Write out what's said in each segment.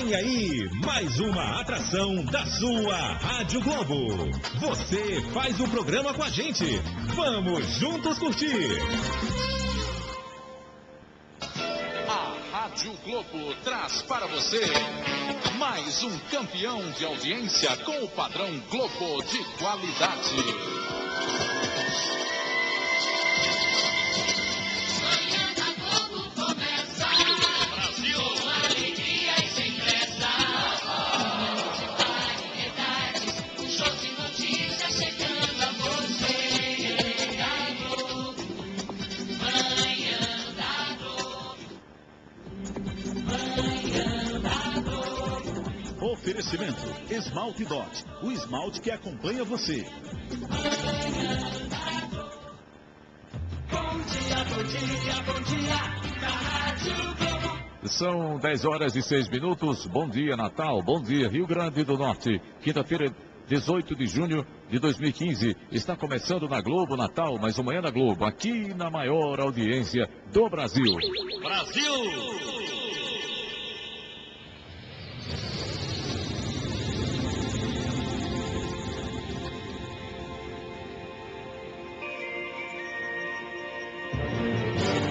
Vem aí, mais uma atração da sua Rádio Globo. Você faz o programa com a gente. Vamos juntos curtir. A Rádio Globo traz para você mais um campeão de audiência com o padrão Globo de qualidade. Oferecimento Esmalte Dot, o esmalte que acompanha você. Bom dia, bom dia, bom dia, da Rádio Globo. São 10h06. Bom dia, Natal. Bom dia, Rio Grande do Norte. Quinta-feira, 18 de junho de 2015. Está começando na Globo Natal, mais uma Manhã da Globo, aqui na maior audiência do Brasil. Brasil!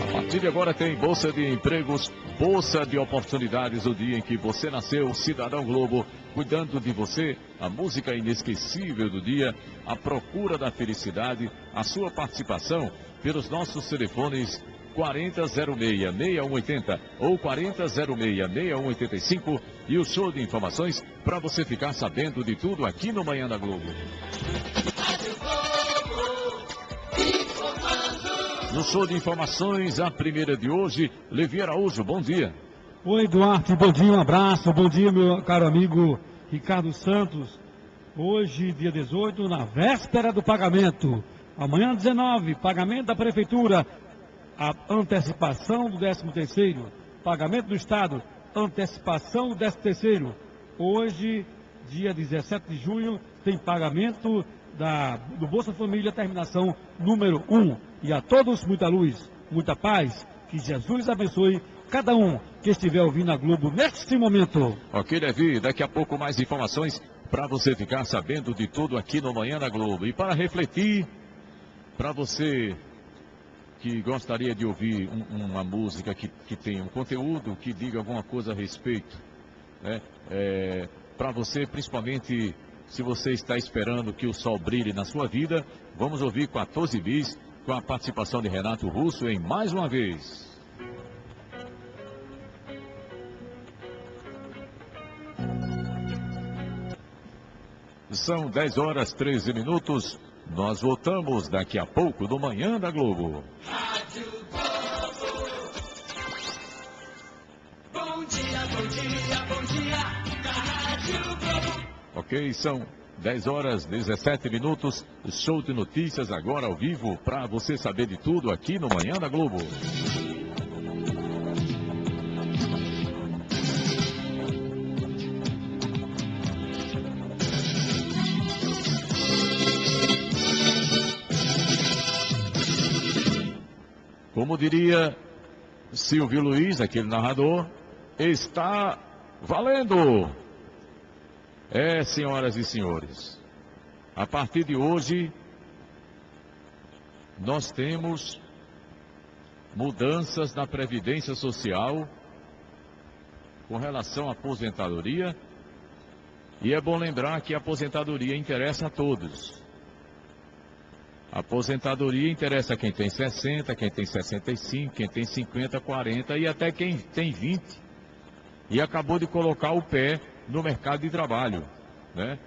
A partir de agora tem Bolsa de Empregos, Bolsa de Oportunidades, o dia em que você nasceu, Cidadão Globo, cuidando de você, a música inesquecível do dia, a procura da felicidade, a sua participação pelos nossos telefones 4006-6180 ou 4006-6185 e o show de informações para você ficar sabendo de tudo aqui no Manhã da Globo. No show de informações, a primeira de hoje, Levi Araújo, bom dia. Oi, Duarte, bom dia, um abraço, bom dia, meu caro amigo Ricardo Santos. Hoje, dia 18, na véspera do pagamento. Amanhã, 19, pagamento da Prefeitura, a antecipação do 13º, pagamento do Estado, antecipação do 13º. Hoje, dia 17 de junho, tem pagamento do Bolsa Família, terminação número 1. E a todos, muita luz, muita paz, que Jesus abençoe cada um que estiver ouvindo a Globo neste momento. Ok, Levi, daqui a pouco mais informações para você ficar sabendo de tudo aqui no Manhã da Globo. E para refletir, para você que gostaria de ouvir uma música que tenha um conteúdo, que diga alguma coisa a respeito, né? Para você, principalmente, se você está esperando que o sol brilhe na sua vida, vamos ouvir 14 bis com a participação de Renato Russo em Mais Uma Vez. São 10h13. Nós voltamos daqui a pouco no Manhã da Globo. Rádio Globo. Bom dia, bom dia, bom dia, da Rádio Globo. Ok, são 10h17. Show de notícias agora ao vivo para você saber de tudo aqui no Manhã da Globo. Como diria Silvio Luiz, aquele narrador, está valendo! Senhoras e senhores, a partir de hoje, nós temos mudanças na Previdência Social com relação à aposentadoria, e é bom lembrar que a aposentadoria interessa a todos. A aposentadoria interessa quem tem 60, quem tem 65, quem tem 50, 40 e até quem tem 20 e acabou de colocar o pé no mercado de trabalho, né?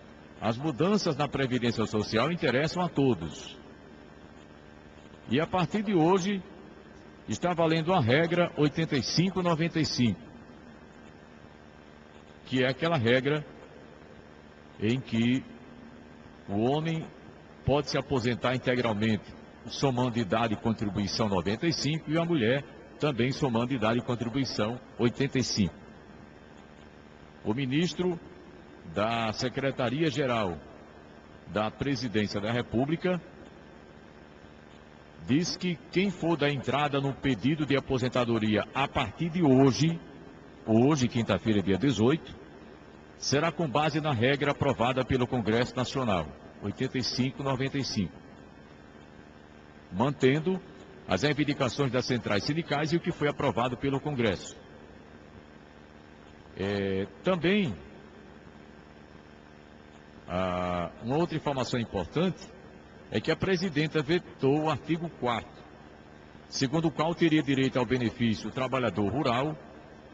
As mudanças na Previdência Social interessam a todos. E a partir de hoje, está valendo a regra 85-95, que é aquela regra em que o homem pode se aposentar integralmente, somando idade e contribuição 95, e a mulher também somando idade e contribuição 85. O ministro da Secretaria-Geral da Presidência da República diz que quem for dar entrada no pedido de aposentadoria a partir de hoje hoje, quinta-feira, dia 18, será com base na regra aprovada pelo Congresso Nacional, 85/95, mantendo as reivindicações das centrais sindicais e o que foi aprovado pelo Congresso. Também, uma outra informação importante é que a presidenta vetou o artigo 4º, segundo o qual teria direito ao benefício o trabalhador rural,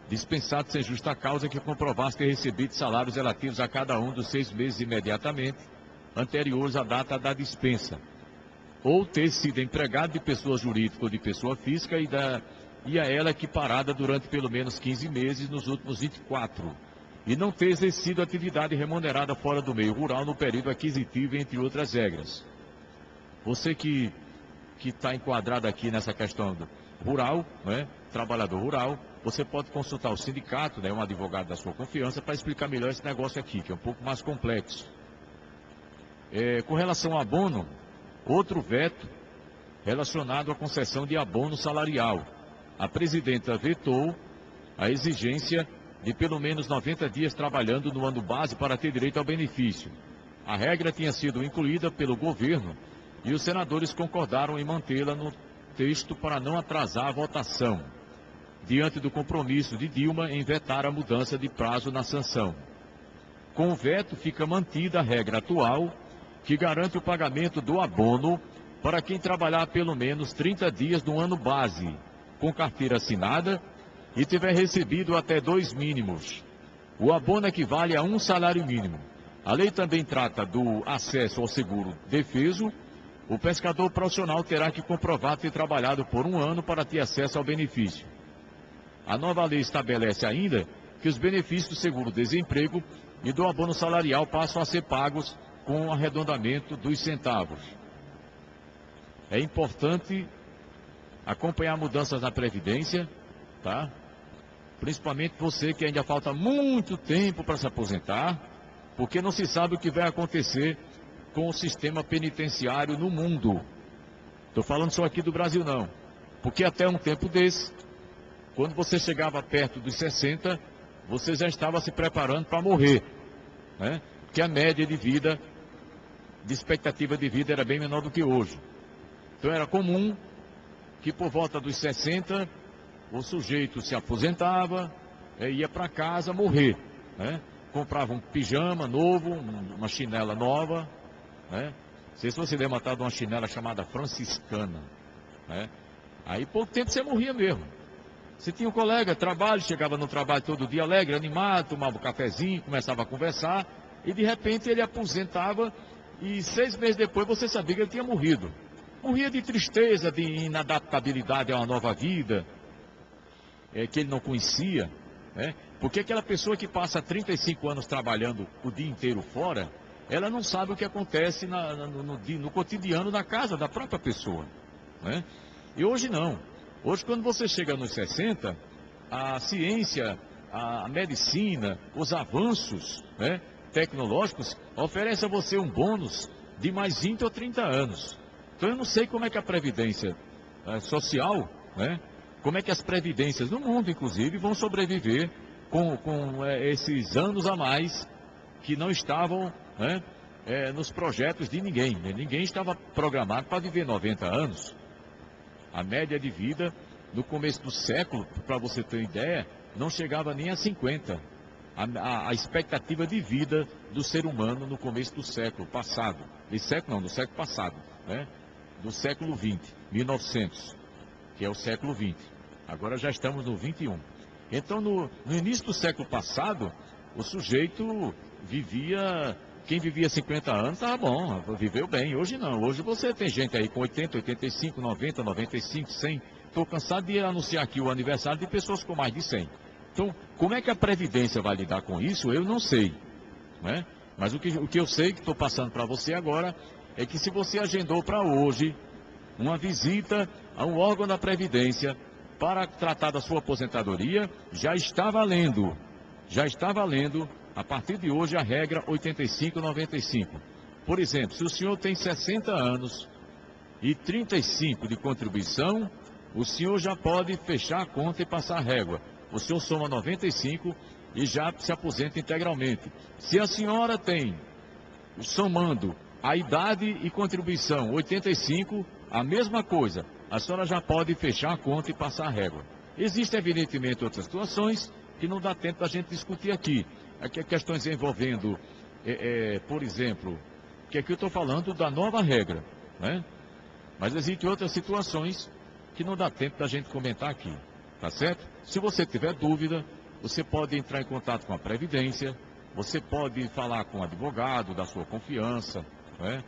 dispensado sem justa causa, que comprovasse ter recebido salários relativos a cada um dos 6 meses imediatamente anteriores à data da dispensa, ou ter sido empregado de pessoa jurídica ou de pessoa física e a ela equiparada durante pelo menos 15 meses nos últimos 24, e não ter exercido atividade remunerada fora do meio rural no período aquisitivo, entre outras regras. Você que está enquadrado aqui nessa questão do rural, né, trabalhador rural, você pode consultar o sindicato, né, um advogado da sua confiança, para explicar melhor esse negócio aqui, que é um pouco mais complexo. Com relação ao abono, outro veto relacionado à concessão de abono salarial. A presidenta vetou a exigência de pelo menos 90 dias trabalhando no ano base para ter direito ao benefício. A regra tinha sido incluída pelo governo e os senadores concordaram em mantê-la no texto para não atrasar a votação, diante do compromisso de Dilma em vetar a mudança de prazo na sanção. Com o veto, fica mantida a regra atual, que garante o pagamento do abono para quem trabalhar pelo menos 30 dias no ano base, com carteira assinada, e tiver recebido até 2 mínimos. O abono equivale a 1 salário mínimo. A lei também trata do acesso ao seguro defeso. O pescador profissional terá que comprovar ter trabalhado por 1 ano para ter acesso ao benefício. A nova lei estabelece ainda que os benefícios do seguro-desemprego e do abono salarial passam a ser pagos com o arredondamento dos centavos. É importante acompanhar mudanças na Previdência, tá? Principalmente você que ainda falta muito tempo para se aposentar, porque não se sabe o que vai acontecer com o sistema penitenciário no mundo. Estou falando só aqui do Brasil não, porque até um tempo desse, quando você chegava perto dos 60, você já estava se preparando para morrer, né? Porque a média de vida, de expectativa de vida era bem menor do que hoje. Então era comum que por volta dos 60, o sujeito se aposentava, ia para casa morrer, né? Comprava um pijama novo, uma chinela nova, né? Não sei se você lembra de uma chinela chamada franciscana, né? Aí pouco tempo você morria mesmo. Você tinha um colega, trabalho, chegava no trabalho todo dia alegre, animado, tomava um cafezinho, começava a conversar, e de repente ele aposentava e 6 meses depois você sabia que ele tinha morrido. Morria de tristeza, de inadaptabilidade a uma nova vida, que ele não conhecia, né? Porque aquela pessoa que passa 35 anos trabalhando o dia inteiro fora, ela não sabe o que acontece no cotidiano da casa da própria pessoa, né? E hoje não. Hoje, quando você chega nos 60, a ciência, a medicina, os avanços, né, tecnológicos oferecem a você um bônus de mais 20 ou 30 anos. Então eu não sei como é que a previdência social, né, como é que as previdências no mundo, inclusive, vão sobreviver com esses anos a mais que não estavam, né, nos projetos de ninguém. Né? Ninguém estava programado para viver 90 anos. A média de vida no começo do século, para você ter uma ideia, não chegava nem a 50. A expectativa de vida do ser humano no começo do século passado. Do século passado, né? Do século 20, 1900, que é o século 20. Agora já estamos no 21. Então, no início do século passado, o sujeito vivia... Quem vivia 50 anos estava bom, viveu bem. Hoje não. Hoje você tem gente aí com 80, 85, 90, 95, 100. Estou cansado de anunciar aqui o aniversário de pessoas com mais de 100. Então, como é que a Previdência vai lidar com isso? Eu não sei, né? Mas o que eu sei, que estou passando para você agora, é que se você agendou para hoje uma visita a um órgão da Previdência para tratar da sua aposentadoria, já está valendo. Já está valendo, a partir de hoje, a regra 85/95. Por exemplo, se o senhor tem 60 anos e 35 de contribuição, o senhor já pode fechar a conta e passar a régua. o senhor soma 95 e já se aposenta integralmente. Se a senhora tem, somando a idade e contribuição 85, a mesma coisa, a senhora já pode fechar a conta e passar a régua. Existem, evidentemente, outras situações que não dá tempo da gente discutir aqui. Aqui questões envolvendo, por exemplo, que aqui eu estou falando da nova regra, né? Mas existem outras situações que não dá tempo da gente comentar aqui, tá certo? Se você tiver dúvida, você pode entrar em contato com a Previdência, você pode falar com o advogado da sua confiança, né?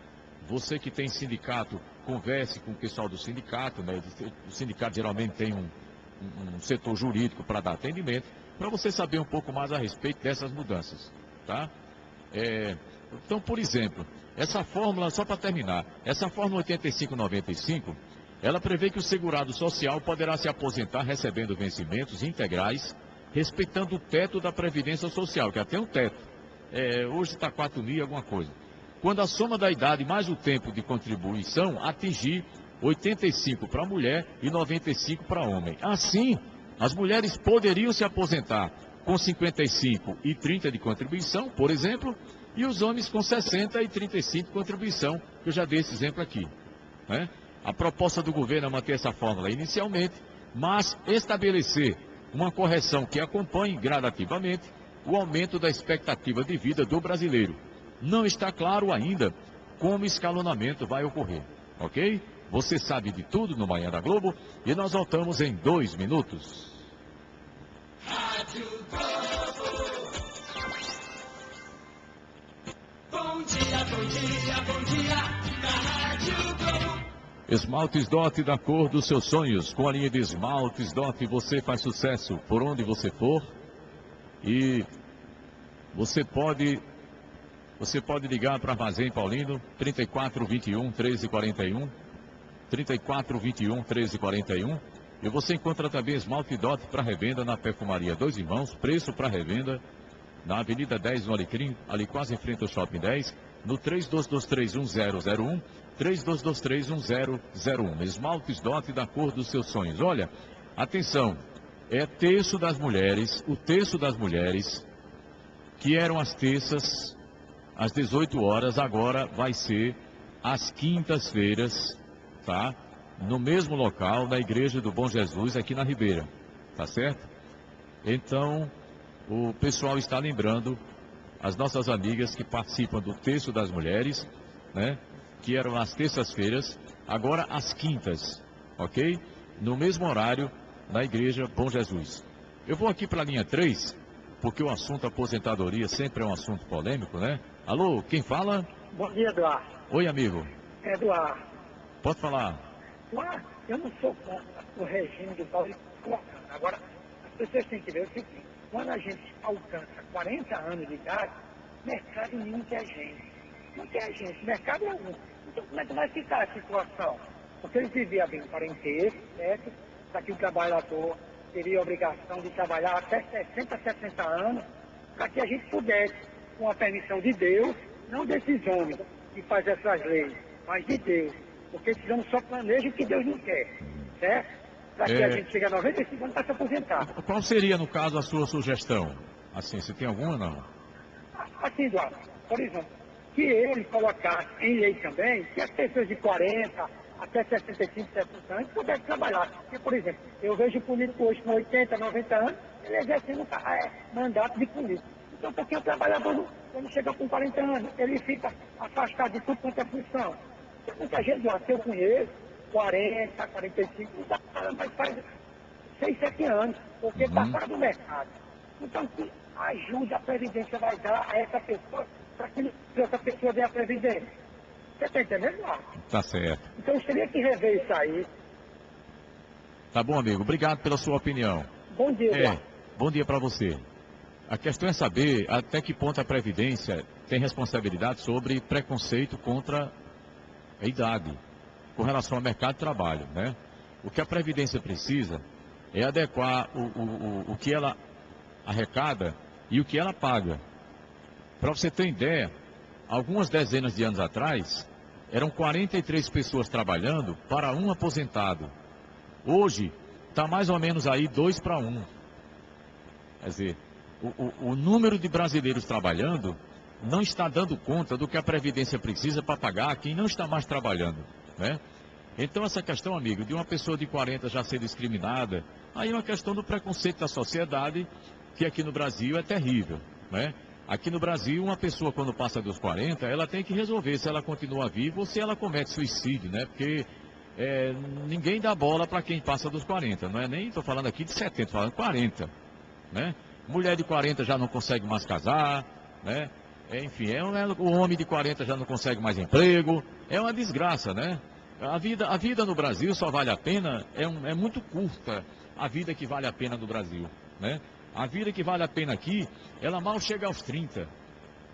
Você que tem sindicato, converse com o pessoal do sindicato, né? O sindicato geralmente tem um setor jurídico para dar atendimento, para você saber um pouco mais a respeito dessas mudanças, tá? Então, por exemplo, essa fórmula, só para terminar, essa fórmula 8595, ela prevê que o segurado social poderá se aposentar recebendo vencimentos integrais, respeitando o teto da Previdência Social, que até um teto. Hoje está 4 mil alguma coisa. Quando a soma da idade mais o tempo de contribuição atingir 85 para mulher e 95 para homem. Assim, as mulheres poderiam se aposentar com 55 e 30 de contribuição, por exemplo, e os homens com 60 e 35 de contribuição, que eu já dei esse exemplo aqui, né? A proposta do governo é manter essa fórmula inicialmente, mas estabelecer uma correção que acompanhe gradativamente o aumento da expectativa de vida do brasileiro. Não está claro ainda como o escalonamento vai ocorrer, ok? Você sabe de tudo no Manhã da Globo e nós voltamos em 2 minutos. Rádio Globo. Bom dia, bom dia, bom dia, na Rádio Globo. Esmaltes Dot da cor dos seus sonhos. Com a linha de Esmaltes Dot você faz sucesso por onde você for. E você pode ligar para Armazém Paulino, 3421 1341. 3421 1341. E você encontra também Esmalte Dot para revenda na Perfumaria Dois Irmãos, preço para revenda na Avenida 10, no Alecrim, ali quase em frente ao Shopping 10, no 32231001, 32231001. Esmaltes Dot da cor dos seus sonhos. Olha, atenção, o terço das mulheres, que eram as terças, às 18 horas, agora vai ser às quintas-feiras, tá? No mesmo local, na Igreja do Bom Jesus, aqui na Ribeira, tá certo? Então, o pessoal está lembrando as nossas amigas que participam do Terço das Mulheres, né? Que eram às terças-feiras, agora às quintas, ok? No mesmo horário, na Igreja Bom Jesus. Eu vou aqui para a linha 3, porque o assunto aposentadoria sempre é um assunto polêmico, né? Alô, quem fala? Bom dia, Eduardo. Oi, amigo. Eduardo. Pode falar. Eu não sou contra o regime do Paulo colocando. Agora, as pessoas têm que ver o seguinte: quando a gente alcança 40 anos de idade, mercado nenhum quer gente. Não quer gente, mercado algum. Então, como é que vai ficar a situação? Porque eles viviam bem parentesco, certo? Para que o trabalhador teria a obrigação de trabalhar até 60, 70 anos, para que a gente pudesse, com a permissão de Deus, não desses homens que fazem essas leis, mas de Deus. Porque esses homens só planejam o que Deus não quer, certo? Para que a gente chegue a 95 anos para se aposentar. Qual seria, no caso, a sua sugestão? Assim, você tem alguma ou não? Assim, Eduardo, por exemplo, que ele colocasse em lei também que as pessoas de 40 até 65, 70 anos pudessem trabalhar. Porque, por exemplo, eu vejo político hoje com 80, 90 anos, ele exercendo mandato de político. Então, porque o trabalhador, quando chega com 40 anos, ele fica afastado de tudo quanto é função. Tem muita gente lá que eu conheço, 40, 45, mas faz 6, 7 anos, porque está fora do mercado. Então, que ajuda a Previdência vai dar a essa pessoa para que essa pessoa dê a Previdência? Você está entendendo, Marcos? Tá certo. Então, eu teria que rever isso aí. Tá bom, amigo. Obrigado pela sua opinião. Bom dia, Eduardo. Bom dia para você. A questão é saber até que ponto a Previdência tem responsabilidade sobre preconceito contra a idade, com relação ao mercado de trabalho, né? O que a Previdência precisa é adequar o que ela arrecada e o que ela paga. Para você ter ideia, algumas dezenas de anos atrás, eram 43 pessoas trabalhando para um aposentado. Hoje, está mais ou menos aí 2 para 1. Quer dizer, o número de brasileiros trabalhando não está dando conta do que a Previdência precisa para pagar quem não está mais trabalhando, né? Então essa questão, amigo, de uma pessoa de 40 já ser discriminada, aí é uma questão do preconceito da sociedade, que aqui no Brasil é terrível, né? Aqui no Brasil, uma pessoa quando passa dos 40, ela tem que resolver se ela continua viva ou se ela comete suicídio, né? Porque ninguém dá bola para quem passa dos 40, não é nem, estou falando aqui de 70, estou falando 40, né? Mulher de 40 já não consegue mais casar, né? Enfim, o homem de 40 já não consegue mais emprego, é uma desgraça, né? A vida no Brasil só vale a pena, é muito curta a vida que vale a pena no Brasil, né? A vida que vale a pena aqui, ela mal chega aos 30,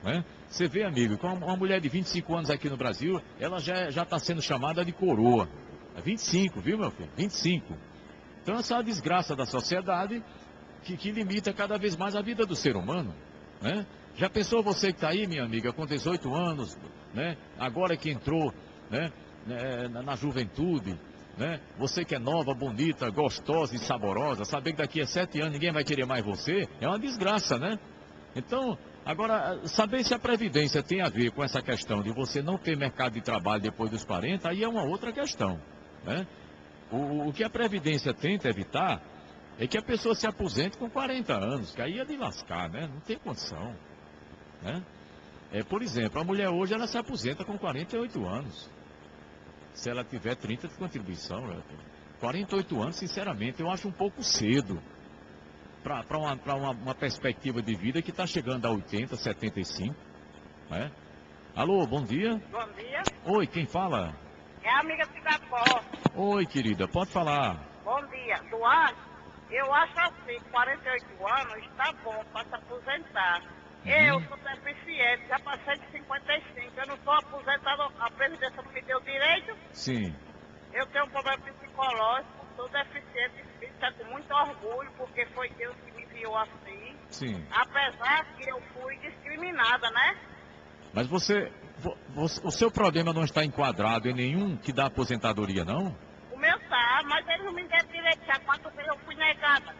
né? Você vê, amigo, com uma mulher de 25 anos aqui no Brasil, ela já está sendo chamada de coroa. É 25, viu, meu filho? 25. Então essa é a desgraça da sociedade que limita cada vez mais a vida do ser humano, né? Já pensou você que está aí, minha amiga, com 18 anos, né? Agora que entrou, né? Na juventude, né? Você que é nova, bonita, gostosa e saborosa, saber que daqui a 7 anos ninguém vai querer mais você, é uma desgraça, né? Então, agora, saber se a Previdência tem a ver com essa questão de você não ter mercado de trabalho depois dos 40, aí é uma outra questão, né? O que a Previdência tenta evitar é que a pessoa se aposente com 40 anos, que aí é de lascar, né? Não tem condição, né? Por exemplo, a mulher hoje ela se aposenta com 48 anos. Se ela tiver 30 de contribuição, 48 anos, sinceramente, eu acho um pouco cedo para uma perspectiva de vida que está chegando a 80, 75, né? Alô, bom dia. Bom dia. Oi, quem fala? É a amiga de Gapó. Oi, querida, pode falar. Bom dia. Duarte, eu acho assim, 48 anos está bom para se aposentar. Eu sou deficiente, já passei de 55, eu não sou aposentado, a Previdência não me deu direito. Sim. Eu tenho um problema psicológico, sou deficiente, isso é com muito orgulho, porque foi Deus que me enviou assim. Sim. Apesar que eu fui discriminada, né? Mas o seu problema não está enquadrado em nenhum que dá aposentadoria, não? O meu tá, mas eles não me deram direito, já 4 vezes eu fui negada.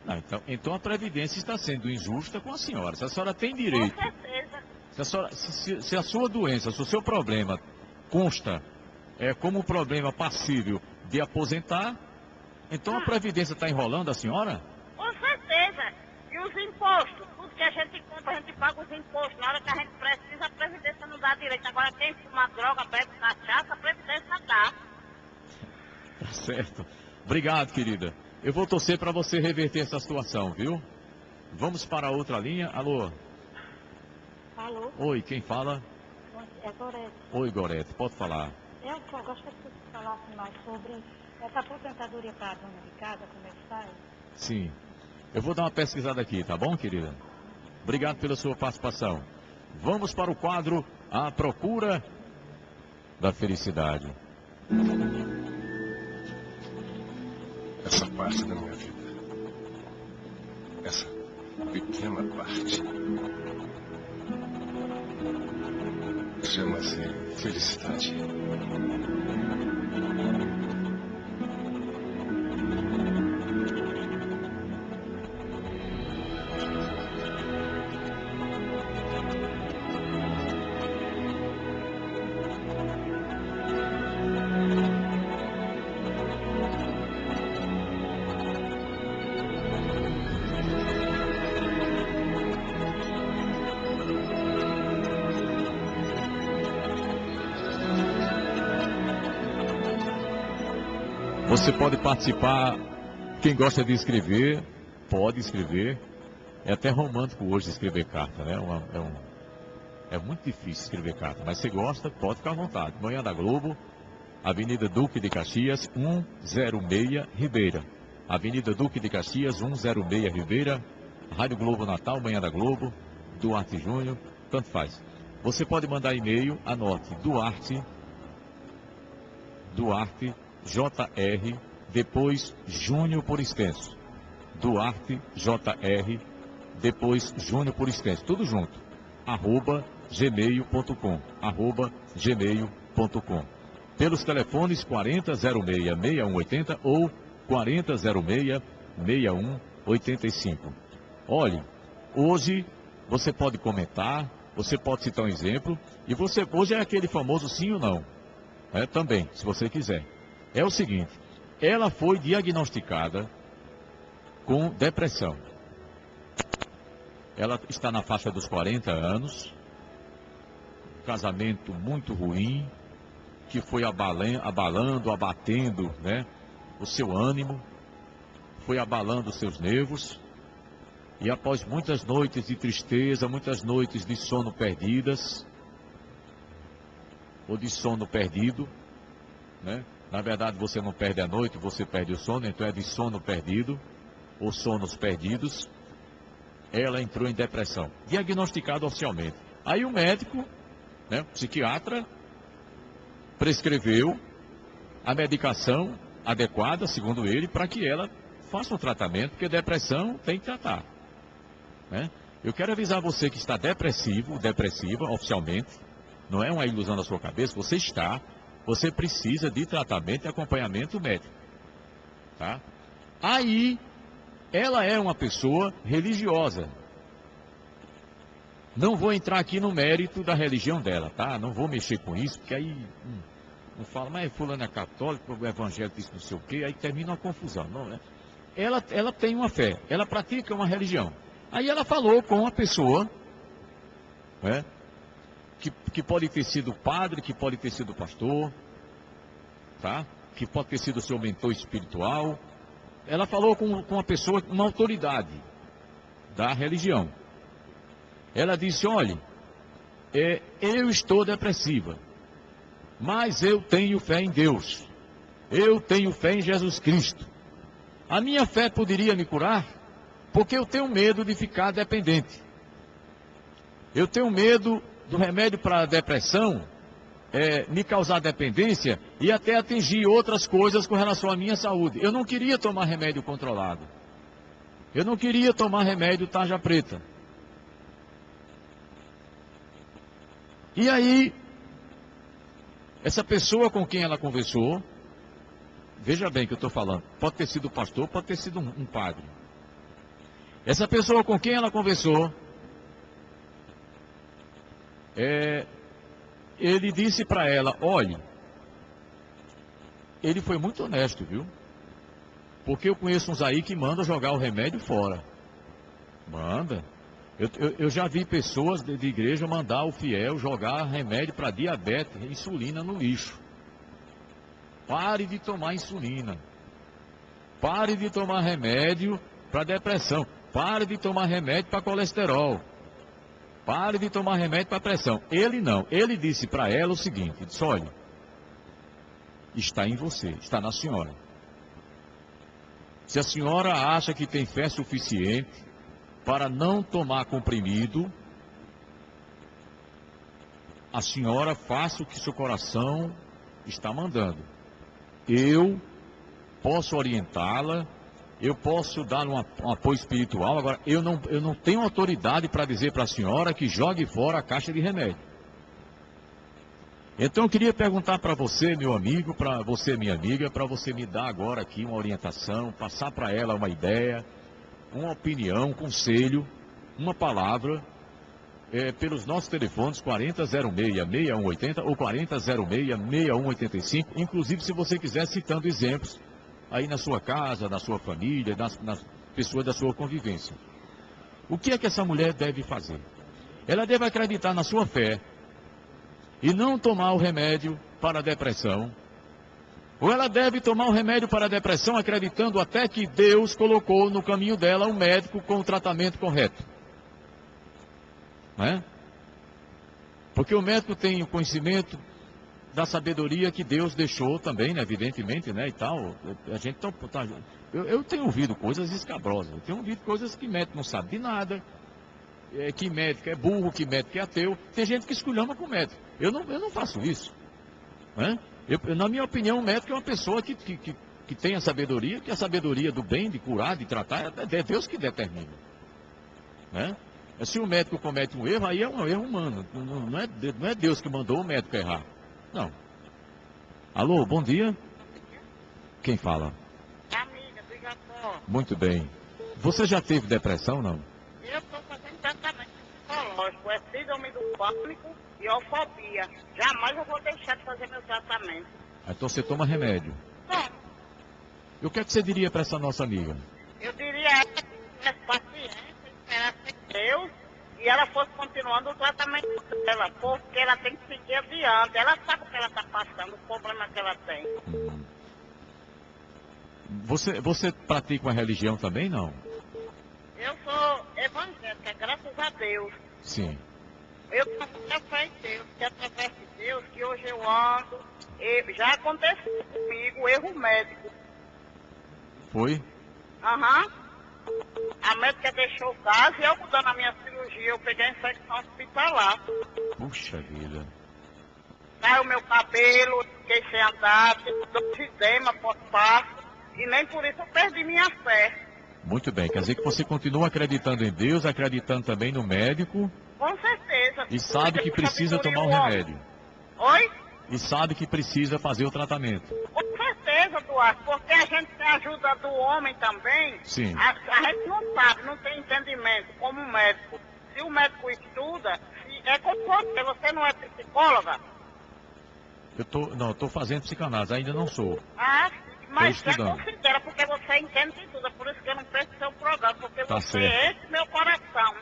Não, então a Previdência está sendo injusta com a senhora. Se a senhora tem direito... Com certeza. Se a sua doença, se o seu problema consta como problema passível de aposentar, então a Previdência está enrolando a senhora? Com certeza. E os impostos, tudo que a gente compra, a gente paga os impostos. Na hora que a gente precisa, a Previdência não dá direito. Agora quem fuma droga, bebe cachaça, a Previdência dá. Tá certo. Obrigado, querida. Eu vou torcer para você reverter essa situação, viu? Vamos para a outra linha. Alô? Alô? Oi, quem fala? É Gorete. Oi, Gorete, pode falar. Eu só gostaria que você falasse mais sobre essa aposentadoria para a dona de casa, como é que faz? Sim. Eu vou dar uma pesquisada aqui, tá bom, querida? Obrigado pela sua participação. Vamos para o quadro A Procura da Felicidade. Essa parte da minha vida, essa pequena parte, chama-se felicidade. Você pode participar, quem gosta de escrever, pode escrever. É até romântico hoje escrever carta, né? É muito difícil escrever carta, mas se gosta, pode ficar à vontade. Manhã da Globo, Avenida Duque de Caxias, 106, Ribeira. Avenida Duque de Caxias, 106, Ribeira. Rádio Globo Natal, Manhã da Globo, Duarte Júnior, tanto faz. Você pode mandar e-mail, anote Duarte, JR, depois Júnior por extenso. Duarte, JR, depois Júnior por extenso. Tudo junto. @gmail.com. @gmail.com. Pelos telefones 4006-6180 ou 4006-6180. 85. Olhe, hoje você pode comentar, você pode citar um exemplo, e você hoje é aquele famoso sim ou não. Também, se você quiser. É o seguinte, ela foi diagnosticada com depressão. Ela está na faixa dos 40 anos, casamento muito ruim, que foi abalando, abatendo, né, o seu ânimo, foi abalando os seus nervos, e após muitas noites de tristeza, muitas noites de sono perdidas, ou de sono perdido, né? Na verdade você não perde a noite, você perde o sono, então é de sono perdido, ou sonos perdidos. Ela entrou em depressão, diagnosticada oficialmente. Aí o médico, né, o psiquiatra, prescreveu a medicação adequada, segundo ele, para que ela faça um tratamento, porque depressão tem que tratar, né? Eu quero avisar você que está depressivo, depressiva, oficialmente, não é uma ilusão da sua cabeça, você precisa de tratamento e acompanhamento médico, tá? Aí, ela é uma pessoa religiosa. Não vou entrar aqui no mérito da religião dela, tá? Não vou mexer com isso, porque aí não fala, mas fulano é católico, o evangelho diz não sei o quê, aí termina uma confusão, não é? Ela tem uma fé, ela pratica uma religião. Aí ela falou com uma pessoa, né, que pode ter sido padre, que pode ter sido pastor, tá? Que pode ter sido seu mentor espiritual. Ela falou com uma pessoa, uma autoridade da religião. Ela disse, olha, eu estou depressiva, mas eu tenho fé em Deus. Eu tenho fé em Jesus Cristo. A minha fé poderia me curar, porque eu tenho medo de ficar dependente. Eu tenho medo do remédio para a depressão me causar dependência e até atingir outras coisas com relação à minha saúde. Eu não queria tomar remédio controlado. Eu não queria tomar remédio tarja preta. E aí, essa pessoa com quem ela conversou, veja bem o que eu estou falando, pode ter sido pastor, pode ter sido um padre. Essa pessoa com quem ela conversou, ele disse para ela, olhe, ele foi muito honesto, viu? Porque eu conheço uns aí que mandam jogar o remédio fora. Manda. Eu já vi pessoas de igreja mandar o fiel jogar remédio para diabetes, insulina no lixo. Pare de tomar insulina. Pare de tomar remédio para depressão. Pare de tomar remédio para colesterol. Pare de tomar remédio para pressão. Ele não. Ele disse para ela o seguinte, disse, olha, está em você, está na senhora. Se a senhora acha que tem fé suficiente para não tomar comprimido, a senhora faça o que seu coração está mandando. Eu posso orientá-la, eu posso dar um apoio espiritual, agora eu não tenho autoridade para dizer para a senhora que jogue fora a caixa de remédio. Então eu queria perguntar para você, meu amigo, para você, minha amiga, para você me dar agora aqui uma orientação, passar para ela uma ideia, uma opinião, um conselho, uma palavra, pelos nossos telefones 4006-6180 ou 4006-6185, inclusive se você quiser citando exemplos aí na sua casa, na sua família, nas pessoas da sua convivência. O que é que essa mulher deve fazer? Ela deve acreditar na sua fé e não tomar o remédio para a depressão. Ou ela deve tomar o remédio para a depressão acreditando até que Deus colocou no caminho dela um médico com o tratamento correto. Não é? Porque o médico tem o conhecimento da sabedoria que Deus deixou também, né, evidentemente, né, e tal. Eu tenho ouvido coisas escabrosas, eu tenho ouvido coisas que médico não sabe de nada, que médico é burro, que médico é ateu. Tem gente que esculhamba com médico. Eu não faço isso. Né? Na minha opinião, o médico é uma pessoa que tem a sabedoria, que a sabedoria do bem, de curar, de tratar, é Deus que determina. Né? Se o médico comete um erro, aí é um erro humano. Não é Deus que mandou o médico errar. Não. Alô, bom dia. Quem fala? Amiga do Japão. Muito bem. Você já teve depressão, não? Eu estou fazendo tratamento psicológico, é síndrome do pânico e homofobia. Jamais eu vou deixar de fazer meu tratamento. Então você toma remédio. Bom, E o que é que você diria para essa nossa amiga? eu diria a ela que tivesse paciência, esperasse em Deus e ela fosse continuando o tratamento dela, porque ela tem que seguir adiante. Ela sabe o que ela está passando, o problema que ela tem. Você pratica uma religião também, não? Eu sou evangélica, graças a Deus. Sim. Eu tenho fé em Deus, que através de Deus, que hoje eu ando, já aconteceu comigo erro médico. Foi? Aham. A médica deixou o caso e eu mudando a minha cirurgia, eu peguei a infecção hospitalar. Puxa vida. Caiu meu cabelo, fiquei sem andar, tive dor de edema pós-parto, e nem por isso eu perdi minha fé. Muito bem. Quer dizer que você continua acreditando em Deus, acreditando também no médico Com certeza. e sabe que precisa tomar um remédio. Oi? E sabe que precisa fazer o tratamento. Com certeza, Duarte, porque a gente tem a ajuda do homem também. Sim. A gente não sabe, não tem entendimento como médico. Se o médico estuda, é como você não é psicóloga. Eu tô fazendo psicanálise, ainda não sou. Ah, mas Tô já estudando. considera, porque você entende de tudo. É por isso que eu não perco seu programa, porque Tá você certo. enche meu coração.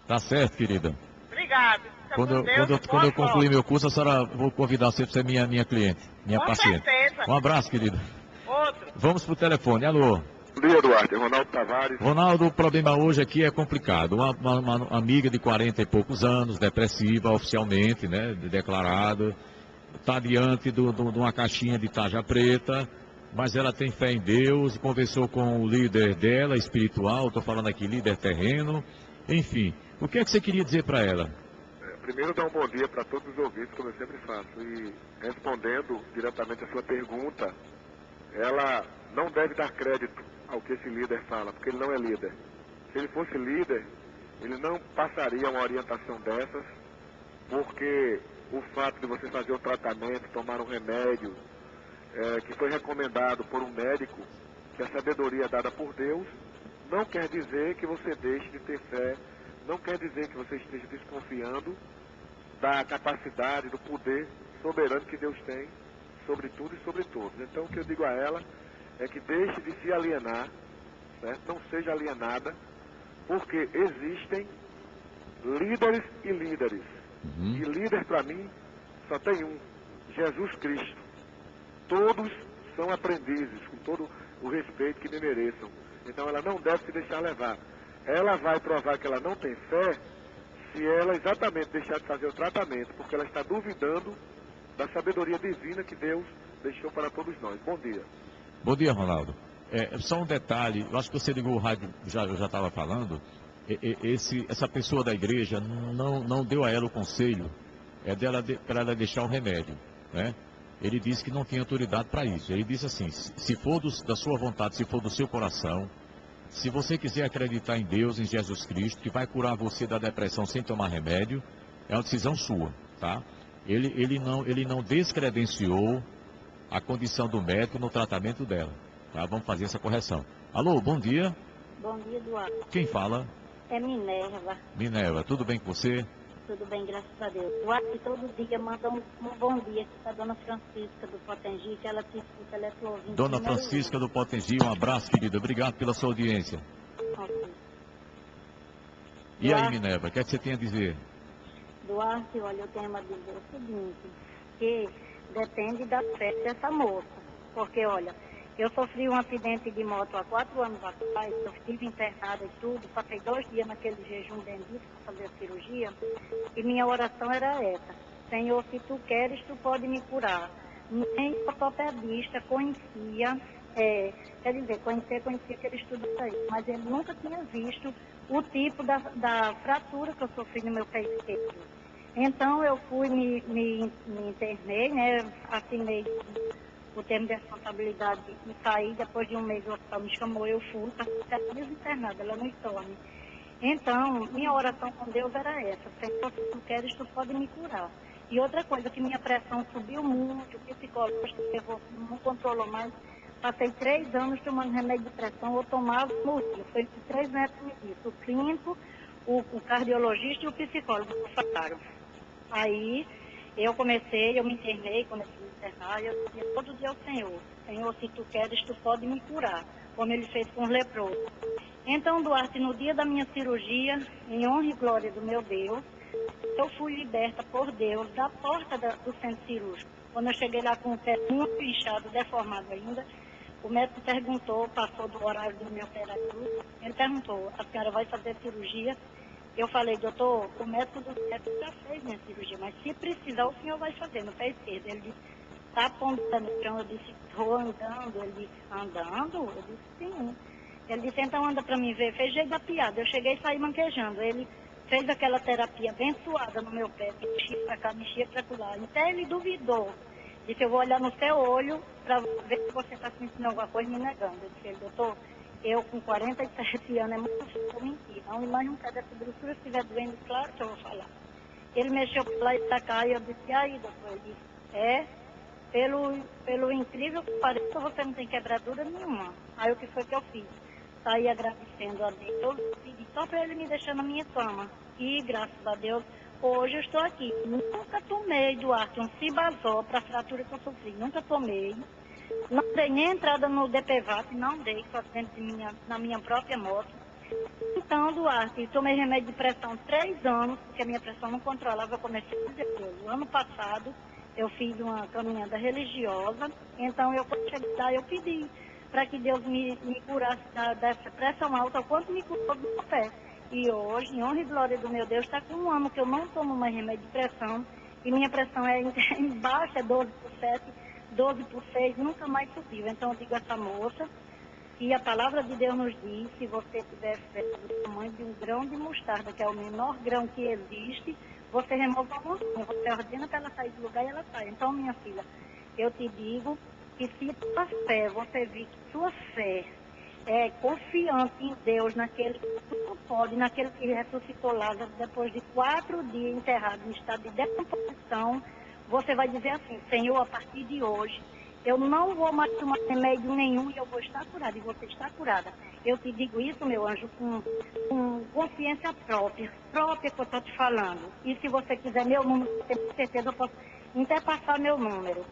Tá certo, querida. Obrigado. Fica Quando com Deus, eu boa concluir sorte. meu curso, a senhora vou convidar você para ser minha cliente, minha Com paciente. certeza. Um abraço, querida. Outro. Vamos pro telefone. Alô. Bom dia, Duarte. Ronaldo Tavares. Ronaldo, o problema hoje aqui é complicado. Uma amiga de 40 e poucos anos, depressiva oficialmente, né, declarada, está diante de uma caixinha de tarja preta, mas ela tem fé em Deus, conversou com o líder dela, espiritual, estou falando aqui, líder terreno, enfim. O que é que você queria dizer para ela? Primeiro, dar um bom dia para todos os ouvintes, como eu sempre faço. E respondendo diretamente a sua pergunta, ela não deve dar crédito ao que esse líder fala, porque ele não é líder. Se ele fosse líder, ele não passaria uma orientação dessas, porque o fato de você fazer o tratamento, tomar um remédio, que foi recomendado por um médico, que a sabedoria é dada por Deus, não quer dizer que você deixe de ter fé, não quer dizer que você esteja desconfiando da capacidade, do poder soberano que Deus tem sobre tudo e sobre todos. Então, o que eu digo a ela é que deixe de se alienar, certo? Não seja alienada, porque existem líderes e líderes. E líder, para mim, só tem um, Jesus Cristo. Todos são aprendizes, com todo o respeito que me mereçam. Então, ela não deve se deixar levar. Ela vai provar que ela não tem fé se ela exatamente deixar de fazer o tratamento, porque ela está duvidando da sabedoria divina que Deus deixou para todos nós. Bom dia. Bom dia, Ronaldo. Só um detalhe, eu acho que você ligou o rádio, eu já estava falando, essa pessoa da igreja não deu a ela o conselho para ela deixar o remédio, né? Ele disse que não tinha autoridade para isso. Ele disse assim, se for da sua vontade, se for do seu coração, se você quiser acreditar em Deus, em Jesus Cristo, que vai curar você da depressão sem tomar remédio, é uma decisão sua, tá? Ele não descredenciou a condição do médico no tratamento dela, tá? Vamos fazer essa correção. Alô, bom dia. Bom dia, Eduardo. Quem fala? É Minerva. Minerva, tudo bem com você? Tudo bem, graças a Deus. Eduardo, todo dia manda um bom dia para a dona Francisca do Potengi, que ela te escuta, ela é tua ouvinte. Dona Francisca do Potengi, um abraço, querida. Obrigado pela sua audiência. Ok. E aí, Minerva, o que é que você tem a dizer? Duarte, olha, eu tenho a dizer o seguinte, que depende da fé dessa moça. Porque, olha, eu sofri um acidente de moto há 4 anos atrás, eu estive internada e tudo, passei 2 dias naquele jejum bendito para fazer a cirurgia, e minha oração era essa: Senhor, se tu queres, tu pode me curar. Nem ortopedista conhecia, quer dizer, conhecia aquele estudo aí, mas ele nunca tinha visto o tipo da fratura que eu sofri no meu pé esquerdo. Então eu fui, me internei, né, assinei o termo de responsabilidade e saí. Depois de um mês o hospital me chamou, eu fui, passei 7 dias internada, ela não estorne. Então, minha oração com Deus era essa: Senhor, se tu queres, tu pode me curar. E outra coisa, que minha pressão subiu muito, o psicológico não controlou mais, Passei 3 anos tomando remédio de pressão, eu tomava, morria. Foi que 3 médicos me disseram, o clínico, o cardiologista e o psicólogo falaram. Aí eu me internei, comecei a me internar, e eu dizia todo dia ao Senhor, Senhor, se tu queres, tu pode me curar, como ele fez com os leprosos. Então, Duarte, no dia da minha cirurgia, em honra e glória do meu Deus, eu fui liberta por Deus da porta do centro cirúrgico. Quando eu cheguei lá com o pé muito inchado, deformado ainda, o médico perguntou, passou do horário do meu operador, ele perguntou, a senhora vai fazer cirurgia? Eu falei, doutor, o médico do centro já fez minha cirurgia, mas se precisar o senhor vai fazer, no pé esquerdo. Ele disse, está apontando no chão, eu disse, estou andando. Ele disse, andando? Eu disse, sim. Ele disse, então anda para mim ver. Fez jeito da piada. Eu cheguei e saí manquejando. Ele fez aquela terapia abençoada no meu pé, mexia para cá, mexia para lá. Até ele duvidou. Disse, eu vou olhar no seu olho para ver se você está sentindo alguma coisa me negando. Eu disse, doutor, eu com 47 anos é muito difícil eu mentir. Não, mas não quero dessa grossura, se estiver doendo, claro que eu vou falar. Ele mexeu para lá e para cá e eu disse, e aí, doutor? Ele disse, pelo incrível que pareça, você não tem quebradura nenhuma. Aí o que foi que eu fiz? Saí agradecendo a Deus, pedi só para ele me deixar na minha cama. E graças a Deus, hoje eu estou aqui. Nunca tomei, Duarte, um Cibazol para a fratura que eu sofri. Nunca tomei. Não dei nem entrada no DPVAT, não dei, só dentro na minha própria moto. Então, Duarte, tomei remédio de pressão 3 anos, porque a minha pressão não controlava, eu comecei a fazer o ano passado, eu fiz uma caminhada religiosa, então quando cheguei lá, eu pedi para que Deus me curasse dessa pressão alta, o quanto me curou do meu pé. E hoje, em honra e glória do meu Deus, está com 1 ano que eu não tomo mais remédio de pressão, e minha pressão é baixa, é 12 por 7, 12 por 6, nunca mais subiu. Então eu digo a essa moça que a palavra de Deus nos diz, se você tiver fé do tamanho de um grão de mostarda, que é o menor grão que existe, você remove a montanha, você ordena para ela sair do lugar e ela sai. Então, minha filha, eu te digo que se tua fé, você vir que sua fé é confiante em Deus, naquele que tudo pode, naquele que ressuscitou Lázaro depois de 4 dias enterrado em estado de decomposição, você vai dizer assim, Senhor, a partir de hoje, eu não vou mais tomar remédio nenhum e eu vou estar curada, e você está curada. Eu te digo isso, meu anjo, com consciência própria que eu estou te falando. E se você quiser meu número, eu tenho certeza, eu posso até passar meu número.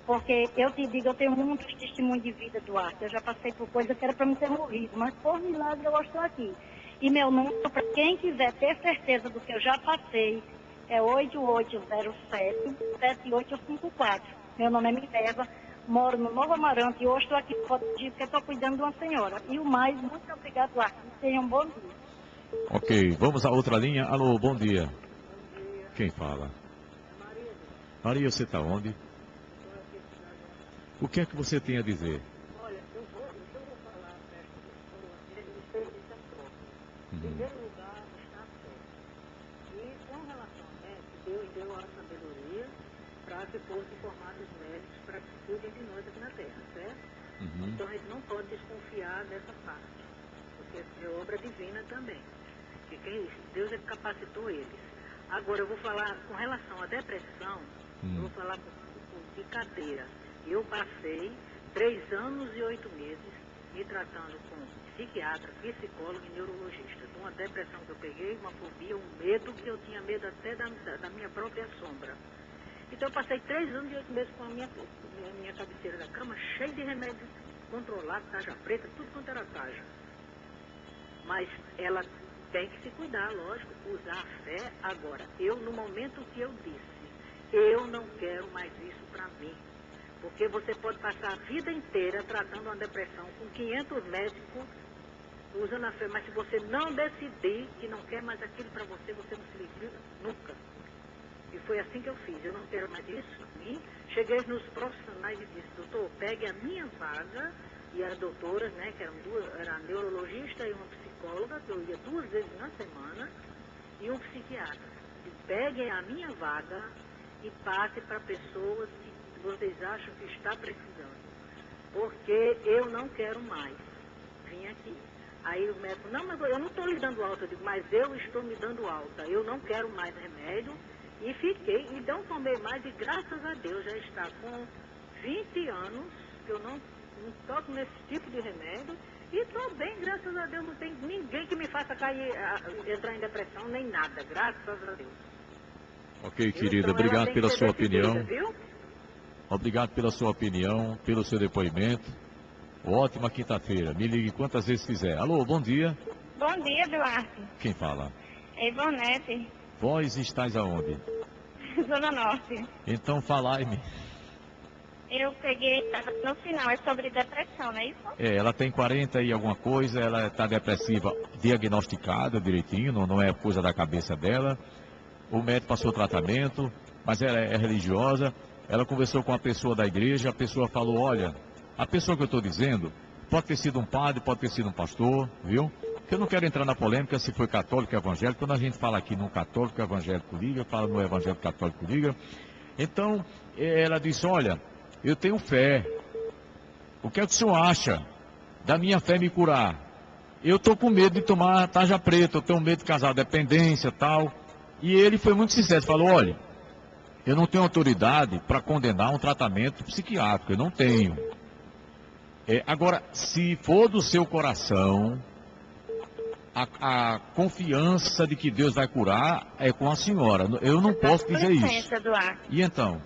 Porque eu te digo, eu tenho muitos testemunhos de vida, Duarte. Eu já passei por coisa que era para me ter morrido, mas por milagre eu estou aqui. E meu número, para quem quiser ter certeza do que eu já passei, é 8807-7854. Meu nome é Minerva, moro no Novo Amarante e hoje estou aqui porque estou cuidando de uma senhora. E o mais, muito obrigado, Duarte. Tenham um bom dia. Ok, vamos à outra linha. Alô, bom dia. Quem fala? Maria, você está onde? O que é que você tem a dizer? Olha, eu vou falar dessa pessoa, em primeiro lugar, está certo. E com relação a médicos, Deus deu a sabedoria para que fossem formados médicos para que cuidem de nós aqui na Terra, certo? Então a gente não pode desconfiar dessa parte, porque é obra divina também. Que Deus capacitou eles. Agora eu vou falar com relação à depressão, eu vou falar de cadeira. Eu passei 3 anos e 8 meses me tratando com psiquiatra, psicólogo e neurologista. De uma depressão que eu peguei, uma fobia, um medo que eu tinha medo até da minha própria sombra. Então eu passei 3 anos e 8 meses com a minha cabeceira da cama cheia de remédios controlados, taja preta, tudo quanto era taja. Mas ela tem que se cuidar, lógico, usar a fé. Agora, no momento que eu disse, eu não quero mais isso para mim. Porque você pode passar a vida inteira tratando uma depressão com 500 médicos usando a fé, mas se você não decidir que não quer mais aquilo para você, você não se livra nunca. E foi assim que eu fiz. Eu não quero mais isso para mim. Cheguei nos profissionais e disse, doutor, pegue a minha vaga, e as doutoras, né, que eram duas, era a neurologista e uma psicóloga, que eu ia 2 vezes na semana, e um psiquiatra. E peguem a minha vaga e passe para pessoas que vocês acham que está precisando, porque eu não quero mais vir aqui. Aí o médico, não, mas eu não estou lhe dando alta. Eu digo, mas eu estou me dando alta, eu não quero mais remédio. E fiquei, então tomei mais, e graças a Deus já está com 20 anos que eu não não toco nesse tipo de remédio. E estou bem, graças a Deus, não tem ninguém que me faça cair, entrar em depressão, nem nada, graças a Deus. Ok, querida, obrigado pela sua opinião. Viu? Obrigado pela sua opinião, pelo seu depoimento. Ótima quinta-feira. Me ligue quantas vezes quiser. Alô, bom dia. Bom dia, Duarte. Quem fala? É Ivonete, Vós estáis aonde? Zona Norte. Então falai-me. Eu peguei, no final, é sobre depressão, não é isso? Ela tem 40 e alguma coisa, ela está depressiva, diagnosticada direitinho, não é coisa da cabeça dela. O médico passou tratamento, mas ela é religiosa. Ela conversou com a pessoa da igreja, a pessoa falou, olha, a pessoa que eu estou dizendo pode ter sido um padre, pode ter sido um pastor, viu? Porque eu não quero entrar na polêmica se foi católico ou evangélico. Quando a gente fala aqui no católico, evangélico liga, fala no evangélico católico liga. Então, ela disse, olha, eu tenho fé. O que é que o senhor acha da minha fé me curar? Eu estou com medo de tomar tarja preta, eu tenho medo de casar dependência e tal. E ele foi muito sincero, falou, olha, eu não tenho autoridade para condenar um tratamento psiquiátrico, eu não tenho. Agora, se for do seu coração, a confiança de que Deus vai curar é com a senhora. Eu não posso dizer isso. Eduardo. E então?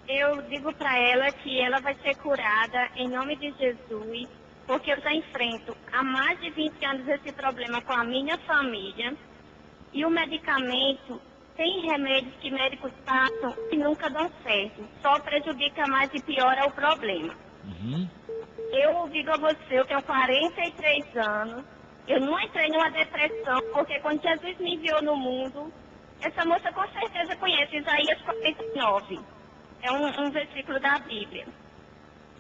Eu digo para ela que ela vai ser curada em nome de Jesus, porque eu já enfrento há mais de 20 anos esse problema com a minha família. E o medicamento, tem remédios que médicos passam e nunca dão certo. Só prejudica mais e piora o problema. Eu digo a você, eu tenho 43 anos. Eu não entrei numa depressão, porque quando Jesus me enviou no mundo, essa moça com certeza conhece Isaías 49. É um versículo da Bíblia.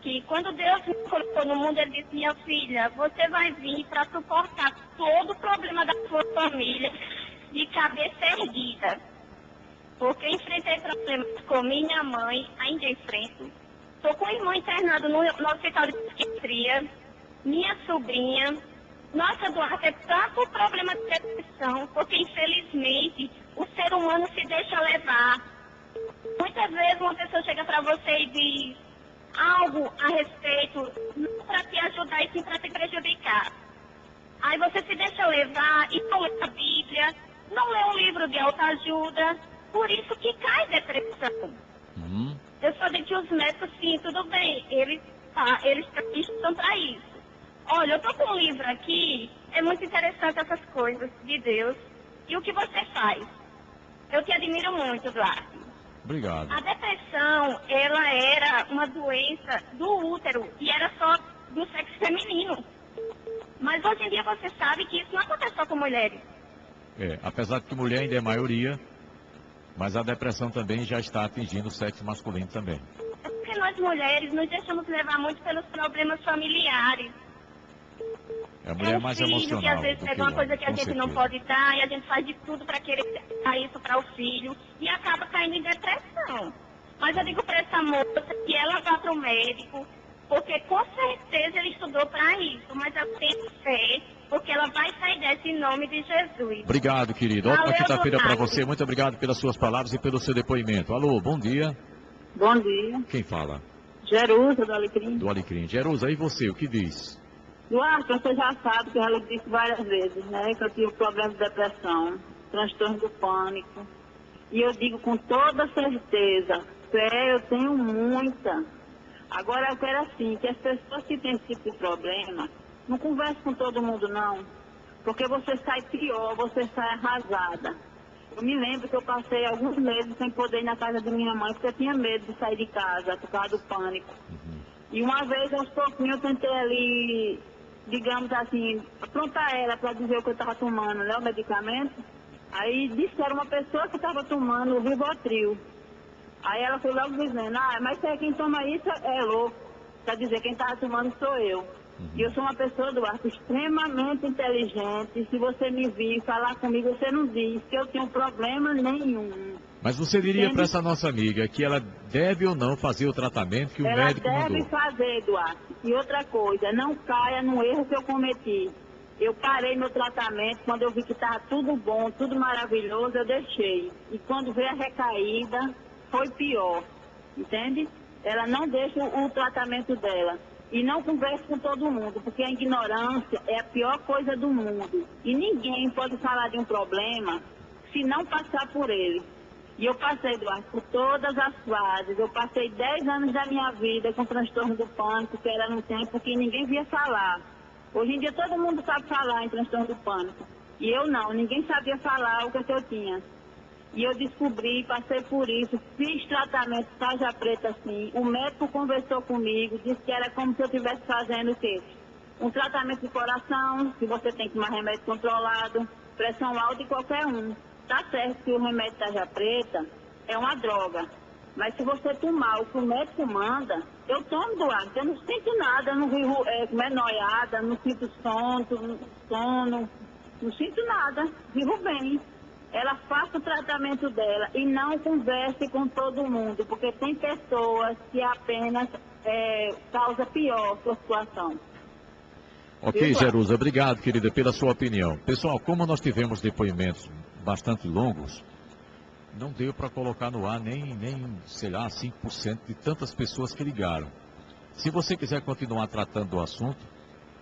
Que quando Deus me colocou no mundo, Ele disse, minha filha, você vai vir para suportar todo o problema da sua família de cabeça erguida. Porque enfrentei problemas com minha mãe, ainda enfrento. Estou com o irmão internado no hospital de psiquiatria, minha sobrinha. Nossa, Duarte, é tanto problema de depressão, porque infelizmente o ser humano se deixa levar. Muitas vezes uma pessoa chega para você e diz algo a respeito, não para te ajudar e sim para te prejudicar. Aí você se deixa levar e não lê a Bíblia, não lê um livro de autoajuda, por isso que cai depressão. Eu só digo que os médicos, sim, tudo bem, eles estão para isso. Olha, eu tô com um livro aqui, é muito interessante essas coisas de Deus. E o que você faz? Eu te admiro muito, Duarte. Obrigado. A depressão, ela era uma doença do útero e era só do sexo feminino. Mas hoje em dia você sabe que isso não acontece só com mulheres. Apesar de que mulher ainda é maioria, mas a depressão também já está atingindo o sexo masculino também. É porque nós mulheres nos deixamos levar muito pelos problemas familiares. A mulher é mais filho, emocional. Que às vezes é uma coisa que a gente não pode dar e a gente faz de tudo para querer dar isso para o filho e acaba caindo em depressão. Mas eu digo para essa moça que ela vá para o médico, porque com certeza ele estudou para isso, mas ela tem fé, porque ela vai sair dessa em nome de Jesus. Obrigado, querido. Ótima quinta-feira para você. Muito obrigado pelas suas palavras e pelo seu depoimento. Alô, bom dia. Bom dia. Quem fala? Jerusa, do Alecrim. Do Alecrim. Jerusa, e você, o que diz? Duarte, você já sabe que eu já lhe disse várias vezes, né? Que eu tive problema de depressão, transtorno do pânico. E eu digo com toda certeza, fé eu tenho muita. Agora eu quero assim, que as pessoas que têm esse tipo de problema, não converse com todo mundo não. Porque você sai pior, você sai arrasada. Eu me lembro que eu passei alguns meses sem poder ir na casa de minha mãe, porque eu tinha medo de sair de casa, por causa do pânico. E uma vez, aos pouquinhos, eu tentei ali, digamos assim, aprontar ela para dizer o que eu estava tomando, né, o medicamento. Aí disseram uma pessoa que estava tomando o Rivotril. Aí ela foi logo dizendo, mas quem toma isso é louco. Quer dizer, quem estava tomando sou eu. E eu sou uma pessoa, Duarte, extremamente inteligente. Se você me vir falar comigo, você não diz que eu tenho problema nenhum. Mas você diria para essa nossa amiga que ela deve ou não fazer o tratamento que o médico mandou? Ela deve fazer, Duarte. E outra coisa, não caia no erro que eu cometi. Eu parei meu tratamento, quando eu vi que estava tudo bom, tudo maravilhoso, eu deixei. E quando veio a recaída, foi pior. Entende? Ela não deixa o tratamento dela. E não converse com todo mundo, porque a ignorância é a pior coisa do mundo. E ninguém pode falar de um problema se não passar por ele. E eu passei, Eduardo, por todas as fases. Eu passei 10 anos da minha vida com transtorno do pânico, que era num tempo que ninguém via falar. Hoje em dia todo mundo sabe falar em transtorno do pânico. E eu não, ninguém sabia falar o que eu tinha. E eu descobri, passei por isso, fiz tratamento tarja preta assim. O médico conversou comigo, disse que era como se eu estivesse fazendo o quê? Um tratamento de coração, que você tem que tomar remédio controlado, pressão alta e qualquer um. Tá certo que o remédio tarja preta é uma droga, mas se você tomar o que o médico manda, eu tomo, Eduardo, eu não sinto nada, eu não vivo noiada, não sinto sono, não sinto nada, vivo bem. Ela faça o tratamento dela e não converse com todo mundo, porque tem pessoas que apenas causa pior sua situação. Ok, Jerusa, obrigado, querida, pela sua opinião. Pessoal, como nós tivemos depoimentos bastante longos, não deu para colocar no ar nem, sei lá, 5% de tantas pessoas que ligaram. Se você quiser continuar tratando do assunto,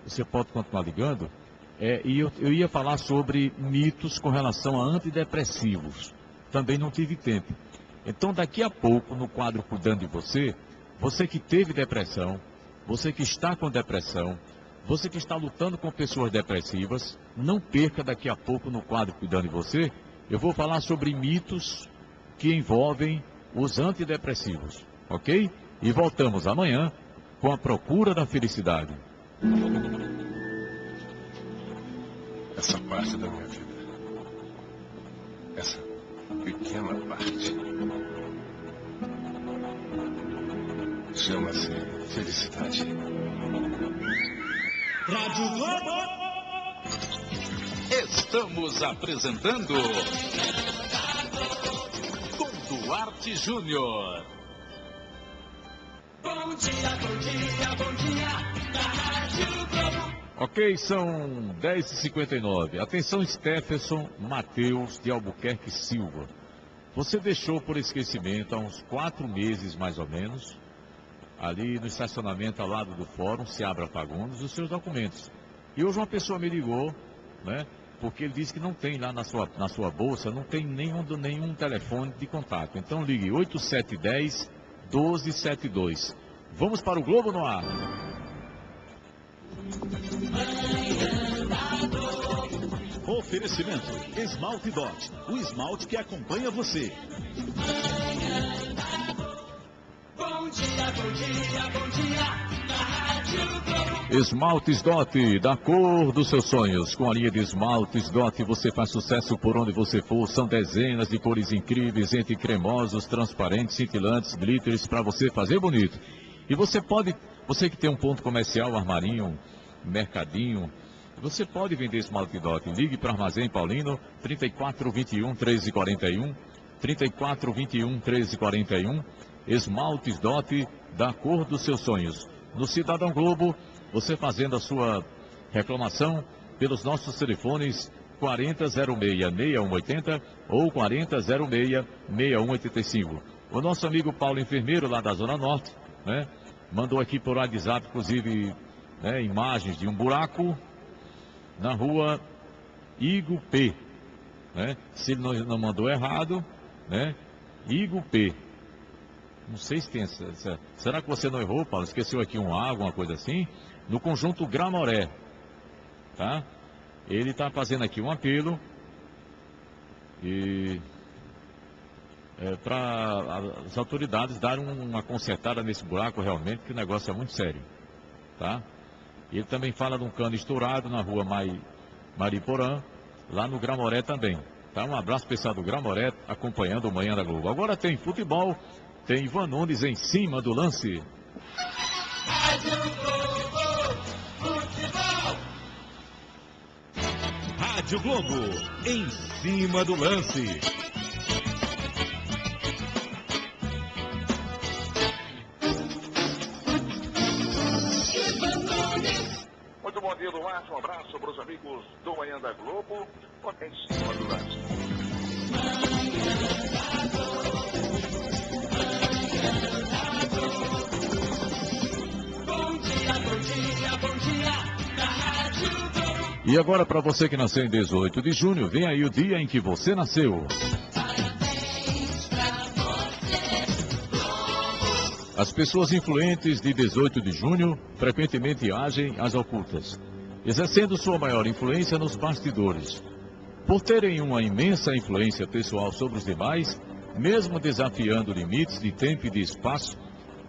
você pode continuar ligando. E eu ia falar sobre mitos com relação a antidepressivos. Também não tive tempo. Então, daqui a pouco, no quadro Cuidando de Você, você que teve depressão, você que está com depressão, você que está lutando com pessoas depressivas, não perca daqui a pouco no quadro Cuidando de Você. Eu vou falar sobre mitos que envolvem os antidepressivos, ok? E voltamos amanhã com a procura da felicidade. Essa parte da minha vida, essa pequena parte, chama-se felicidade. Rádio Globo. Estamos apresentando com Duarte Júnior. Bom dia, bom dia, bom dia, da Rádio Globo. Ok, são 10h59. Atenção, Stephenson Mateus de Albuquerque Silva. Você deixou por esquecimento há uns 4 meses, mais ou menos, ali no estacionamento ao lado do Fórum Seabra Fagundes, os seus documentos. E hoje uma pessoa me ligou, né, porque ele disse que não tem lá na sua bolsa, não tem nenhum telefone de contato. Então ligue 8710-1272. Vamos para o Globo no ar. Oferecimento Esmalte Dot, o esmalte que acompanha você. Bom dia, bom dia, bom dia, da Rádio Globo. Esmaltes Dot, da cor dos seus sonhos. Com a linha de Esmaltes Dot, você faz sucesso por onde você for. São dezenas de cores incríveis, entre cremosos, transparentes, cintilantes, glitters, para você fazer bonito. E você que tem um ponto comercial, armarinho, mercadinho, você pode vender Esmalte Dot. Ligue para Armazém Paulino, 3421-1341, 3421-1341. Esmaltes Dot, da cor dos seus sonhos. No Cidadão Globo, você fazendo a sua reclamação pelos nossos telefones 4006-6180 ou 4006-6185. O nosso amigo Paulo Enfermeiro, lá da Zona Norte, né, mandou aqui por WhatsApp, inclusive, né, imagens de um buraco na rua Igupê, né? Se ele não mandou errado, né? Igupê. Não sei se tem essa. Será que você não errou, Paulo? Esqueceu aqui um A, alguma coisa assim? No conjunto Gramoré, tá? Ele está fazendo aqui um apelo e para as autoridades darem uma consertada nesse buraco realmente, que o negócio é muito sério, tá? Ele também fala de um cano estourado na rua Mariporã, lá no Gramoré também. Tá? Um abraço pessoal do Gramoré, acompanhando o Manhã da Globo. Agora tem futebol, tem Ivan Nunes em cima do lance. Rádio Globo, futebol. Rádio Globo, em cima do lance. Muito bom dia, Duarte. Um abraço para os amigos do Manhã da Globo. Em cima do lance. Bom dia, E agora, para você que nasceu em 18 de junho, vem aí o dia em que você nasceu. As pessoas influentes de 18 de junho frequentemente agem às ocultas, exercendo sua maior influência nos bastidores. Por terem uma imensa influência pessoal sobre os demais, mesmo desafiando limites de tempo e de espaço,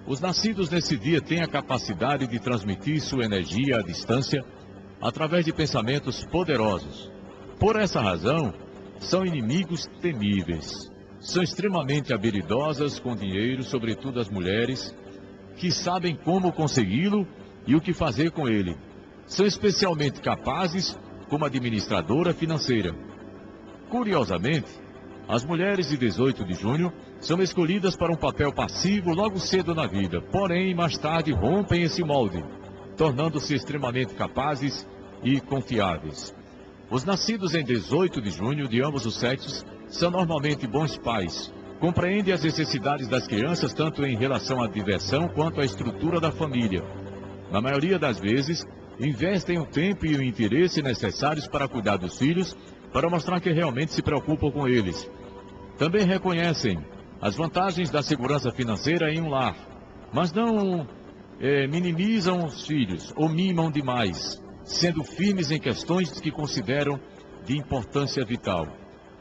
os nascidos nesse dia têm a capacidade de transmitir sua energia à distância através de pensamentos poderosos. Por essa razão, são inimigos temíveis. São extremamente habilidosas com dinheiro, sobretudo as mulheres, que sabem como consegui-lo e o que fazer com ele. São especialmente capazes como administradora financeira. Curiosamente, as mulheres de 18 de junho são escolhidas para um papel passivo logo cedo na vida, porém, mais tarde rompem esse molde, tornando-se extremamente capazes e confiáveis. Os nascidos em 18 de junho, de ambos os sexos, são normalmente bons pais, compreendem as necessidades das crianças tanto em relação à diversão quanto à estrutura da família. Na maioria das vezes, investem o tempo e o interesse necessários para cuidar dos filhos, para mostrar que realmente se preocupam com eles. Também reconhecem as vantagens da segurança financeira em um lar, mas não minimizam os filhos ou mimam demais, sendo firmes em questões que consideram de importância vital.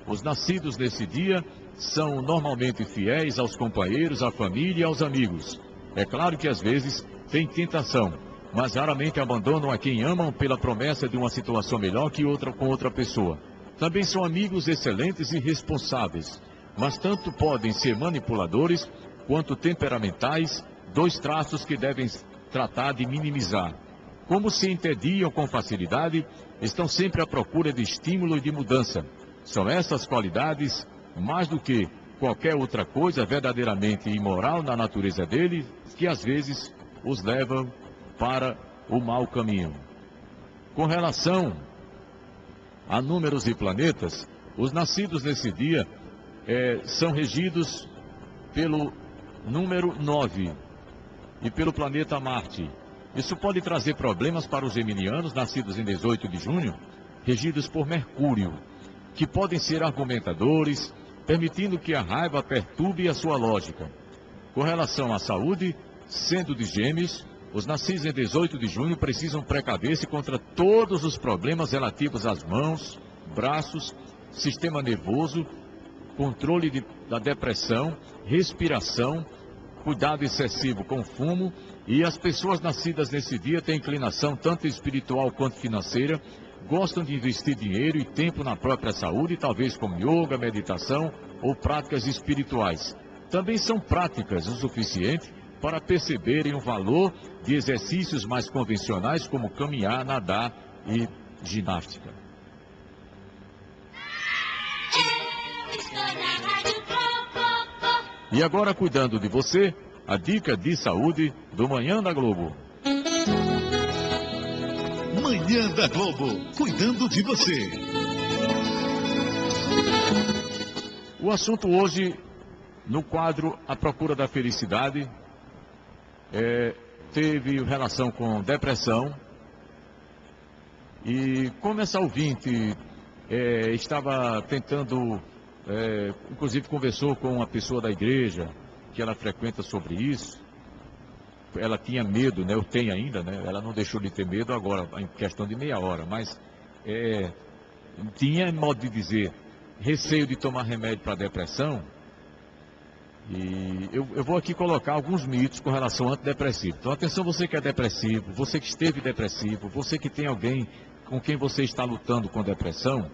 Os nascidos nesse dia são normalmente fiéis aos companheiros, à família e aos amigos. É claro que às vezes têm tentação, mas raramente abandonam a quem amam pela promessa de uma situação melhor que outra com outra pessoa. Também são amigos excelentes e responsáveis, mas tanto podem ser manipuladores quanto temperamentais, dois traços que devem tratar de minimizar. Como se entediam com facilidade, estão sempre à procura de estímulo e de mudança. São essas qualidades, mais do que qualquer outra coisa verdadeiramente imoral na natureza deles, que às vezes os levam para o mau caminho. Com relação a números e planetas, os nascidos nesse dia são regidos pelo número 9 e pelo planeta Marte. Isso pode trazer problemas para os geminianos nascidos em 18 de junho, regidos por Mercúrio, que podem ser argumentadores, permitindo que a raiva perturbe a sua lógica. Com relação à saúde, sendo de Gêmeos, os nascidos em 18 de junho precisam precaver-se contra todos os problemas relativos às mãos, braços, sistema nervoso, controle da depressão, respiração, cuidado excessivo com fumo, e as pessoas nascidas nesse dia têm inclinação tanto espiritual quanto financeira, gostam de investir dinheiro e tempo na própria saúde, talvez com yoga, meditação ou práticas espirituais. Também são práticas o suficiente para perceberem o valor de exercícios mais convencionais como caminhar, nadar e ginástica. E agora, cuidando de você, a dica de saúde do Manhã da Globo. Manhã da Globo, cuidando de você. O assunto hoje, no quadro A Procura da Felicidade, teve relação com depressão. E como essa ouvinte estava tentando, inclusive conversou com uma pessoa da igreja, que ela frequenta sobre isso, ela tinha medo, né? Eu tenho ainda, né? Ela não deixou de ter medo agora, em questão de meia hora, mas tinha, modo de dizer, receio de tomar remédio para depressão. E eu vou aqui colocar alguns mitos com relação ao antidepressivo. Então, atenção, você que é depressivo, você que esteve depressivo, você que tem alguém com quem você está lutando com depressão,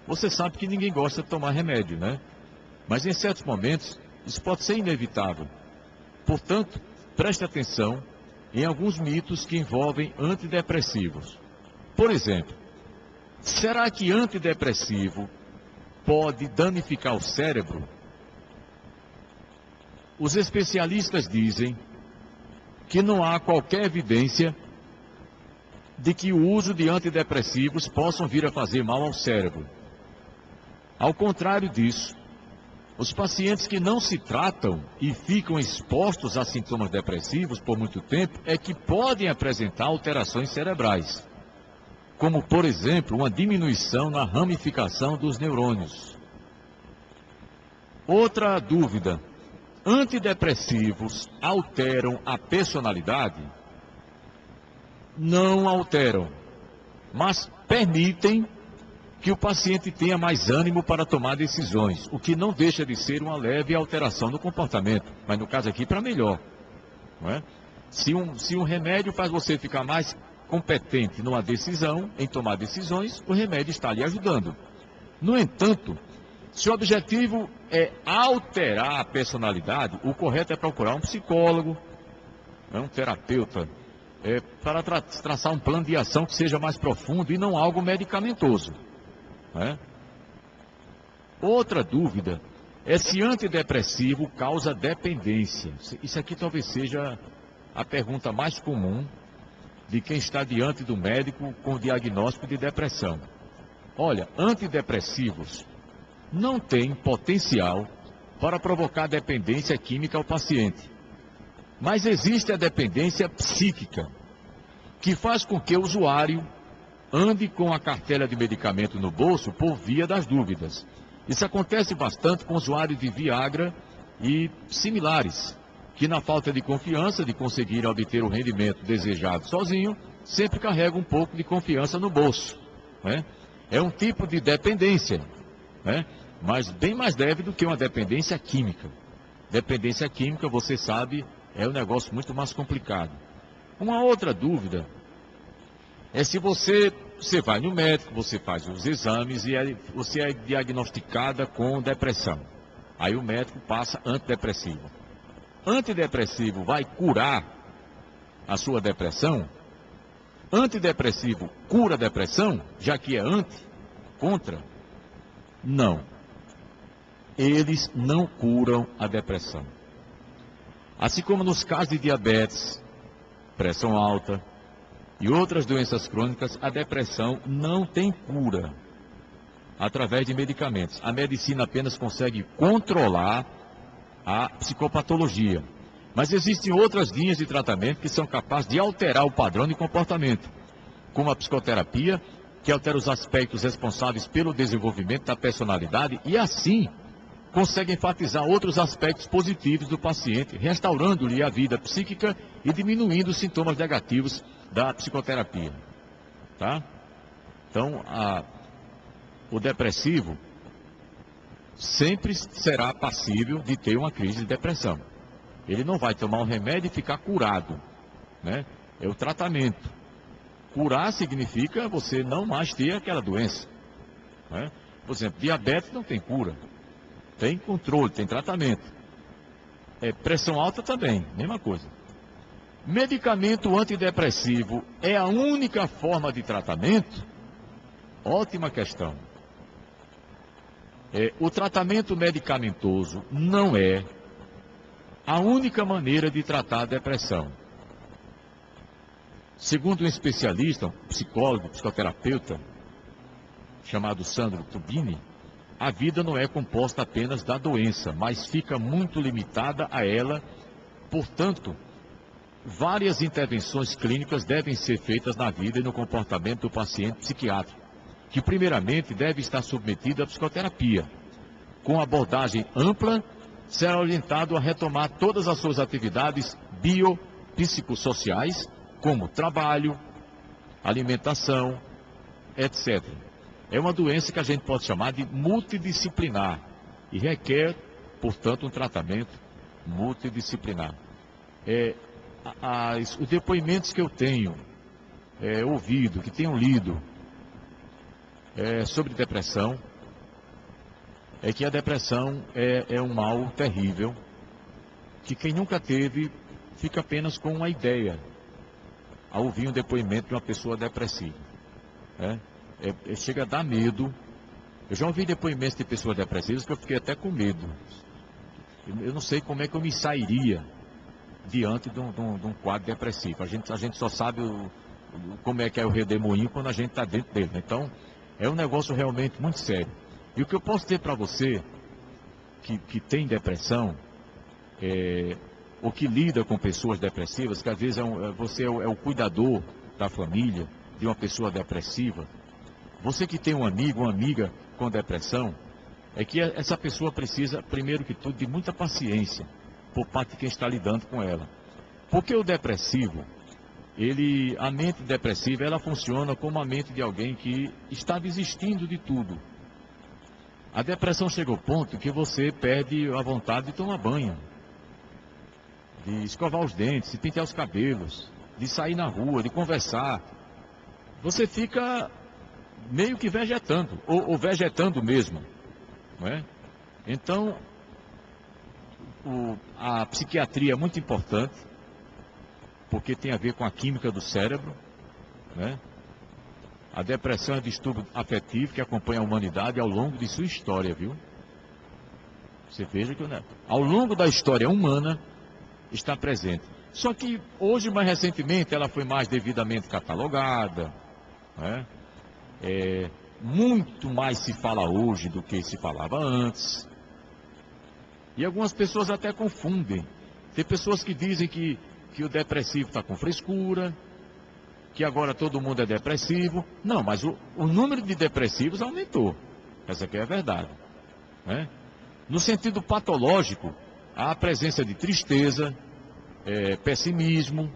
você sabe que ninguém gosta de tomar remédio, né? Mas em certos momentos, isso pode ser inevitável. Portanto, preste atenção em alguns mitos que envolvem antidepressivos. Por exemplo, será que antidepressivo pode danificar o cérebro? Os especialistas dizem que não há qualquer evidência de que o uso de antidepressivos possam vir a fazer mal ao cérebro. Ao contrário disso, os pacientes que não se tratam e ficam expostos a sintomas depressivos por muito tempo é que podem apresentar alterações cerebrais. como, por exemplo, uma diminuição na ramificação dos neurônios. Outra dúvida: antidepressivos alteram a personalidade? Não alteram, mas permitem que o paciente tenha mais ânimo para tomar decisões, o que não deixa de ser uma leve alteração no comportamento, mas no caso aqui para melhor. Não é? Se um remédio faz você ficar mais competente numa decisão, em tomar decisões, o remédio está lhe ajudando. No entanto, se o objetivo é alterar a personalidade, o correto é procurar um psicólogo, um terapeuta, para traçar um plano de ação que seja mais profundo e não algo medicamentoso. Outra dúvida é se antidepressivo causa dependência. Isso aqui talvez seja a pergunta mais comum de quem está diante do médico com diagnóstico de depressão. Olha, antidepressivos não têm potencial para provocar dependência química ao paciente. Mas existe a dependência psíquica, que faz com que o usuário ande com a cartela de medicamento no bolso por via das dúvidas. Isso acontece bastante com usuários de Viagra e similares, que na falta de confiança de conseguir obter o rendimento desejado sozinho, sempre carrega um pouco de confiança no bolso. É um tipo de dependência, mas bem mais leve do que uma dependência química. Dependência química, você sabe, é um negócio muito mais complicado. Uma outra dúvida é se você vai no médico, você faz os exames e você é diagnosticada com depressão. Aí o médico passa antidepressivo. Antidepressivo vai curar a sua depressão? Antidepressivo cura a depressão, já que é contra? Não. Eles não curam a depressão. Assim como nos casos de diabetes, pressão alta e outras doenças crônicas, a depressão não tem cura através de medicamentos. A medicina apenas consegue controlar a psicopatologia. Mas existem outras linhas de tratamento que são capazes de alterar o padrão de comportamento, como a psicoterapia, que altera os aspectos responsáveis pelo desenvolvimento da personalidade e assim consegue enfatizar outros aspectos positivos do paciente, restaurando-lhe a vida psíquica e diminuindo os sintomas negativos da psicoterapia. Tá? Então, o depressivo sempre será passível de ter uma crise de depressão. Ele não vai tomar um remédio e ficar curado, É o tratamento. Curar significa você não mais ter aquela doença. Por exemplo, diabetes não tem cura. Tem controle, tem tratamento. Pressão alta também, mesma coisa. Medicamento antidepressivo é a única forma de tratamento? Ótima questão. O tratamento medicamentoso não é a única maneira de tratar a depressão. Segundo um especialista, um psicólogo, psicoterapeuta, chamado Sandro Tubini, a vida não é composta apenas da doença, mas fica muito limitada a ela. Portanto, várias intervenções clínicas devem ser feitas na vida e no comportamento do paciente psiquiátrico, que primeiramente deve estar submetido à psicoterapia. Com abordagem ampla, será orientado a retomar todas as suas atividades biopsicossociais, como trabalho, alimentação, etc. É uma doença que a gente pode chamar de multidisciplinar e requer, portanto, um tratamento multidisciplinar. Os depoimentos que eu tenho ouvido, que tenho lido sobre depressão, é que a depressão é um mal terrível, que quem nunca teve fica apenas com uma ideia ao ouvir um depoimento de uma pessoa depressiva. Chega a dar medo. Eu já ouvi depoimentos de pessoas depressivas que eu fiquei até com medo. Eu não sei como é que eu me sairia diante de um quadro depressivo. A gente só sabe como é que é o redemoinho quando a gente está dentro dele. Então, é um negócio realmente muito sério. E o que eu posso dizer para você que tem depressão, ou que lida com pessoas depressivas, que às vezes você é o cuidador da família, de uma pessoa depressiva, você que tem um amigo, uma amiga com depressão, é que essa pessoa precisa, primeiro que tudo, de muita paciência por parte de quem está lidando com ela. Porque o depressivo, a mente depressiva, ela funciona como a mente de alguém que está desistindo de tudo. A depressão chega ao ponto que você perde a vontade de tomar banho, de escovar os dentes, de pentear os cabelos, de sair na rua, de conversar. Você fica meio que vegetando, ou vegetando mesmo, não é? Então, a psiquiatria é muito importante, porque tem a ver com a química do cérebro, né? A depressão é um distúrbio afetivo que acompanha a humanidade ao longo de sua história, viu? Você veja que ao longo da história humana está presente. Só que hoje, mais recentemente, ela foi mais devidamente catalogada, né? Muito mais se fala hoje do que se falava antes. E algumas pessoas até confundem. Tem pessoas que dizem que o depressivo está com frescura, que agora todo mundo é depressivo. Não, mas o número de depressivos aumentou. Essa aqui é a verdade, né? No sentido patológico, há a presença de tristeza, pessimismo,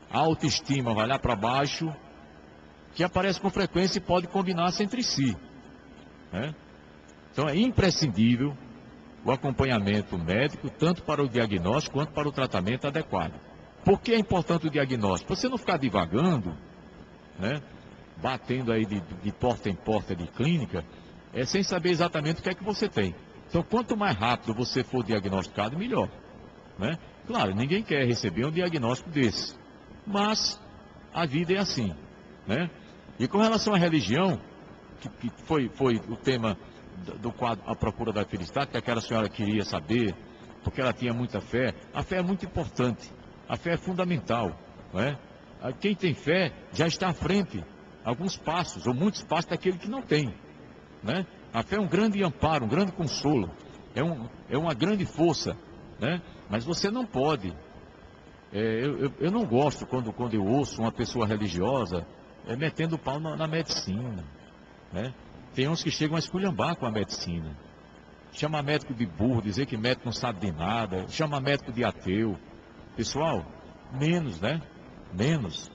a autoestima vai lá para baixo, que aparece com frequência e pode combinar-se entre si, né? Então é imprescindível o acompanhamento médico, tanto para o diagnóstico quanto para o tratamento adequado. Por que é importante o diagnóstico? Você não ficar divagando, né? Batendo aí de porta em porta de clínica, sem saber exatamente o que é que você tem. Então, quanto mais rápido você for diagnosticado, melhor, né? Claro, ninguém quer receber um diagnóstico desse, mas a vida é assim, né? E com relação à religião, que foi o tema do quadro A Procura da Felicidade, que aquela senhora queria saber, porque ela tinha muita fé. A fé é muito importante, a fé é fundamental, não é? Quem tem fé já está à frente, alguns passos, ou muitos passos daquele que não tem, né? A fé é um grande amparo, um grande consolo, é uma grande força, né? Mas você não pode, eu não gosto quando eu ouço uma pessoa religiosa metendo o pau na medicina, né? Tem uns que chegam a esculhambar com a medicina, chama médico de burro, dizer que médico não sabe de nada, chama médico de ateu. Pessoal, menos, né? Menos.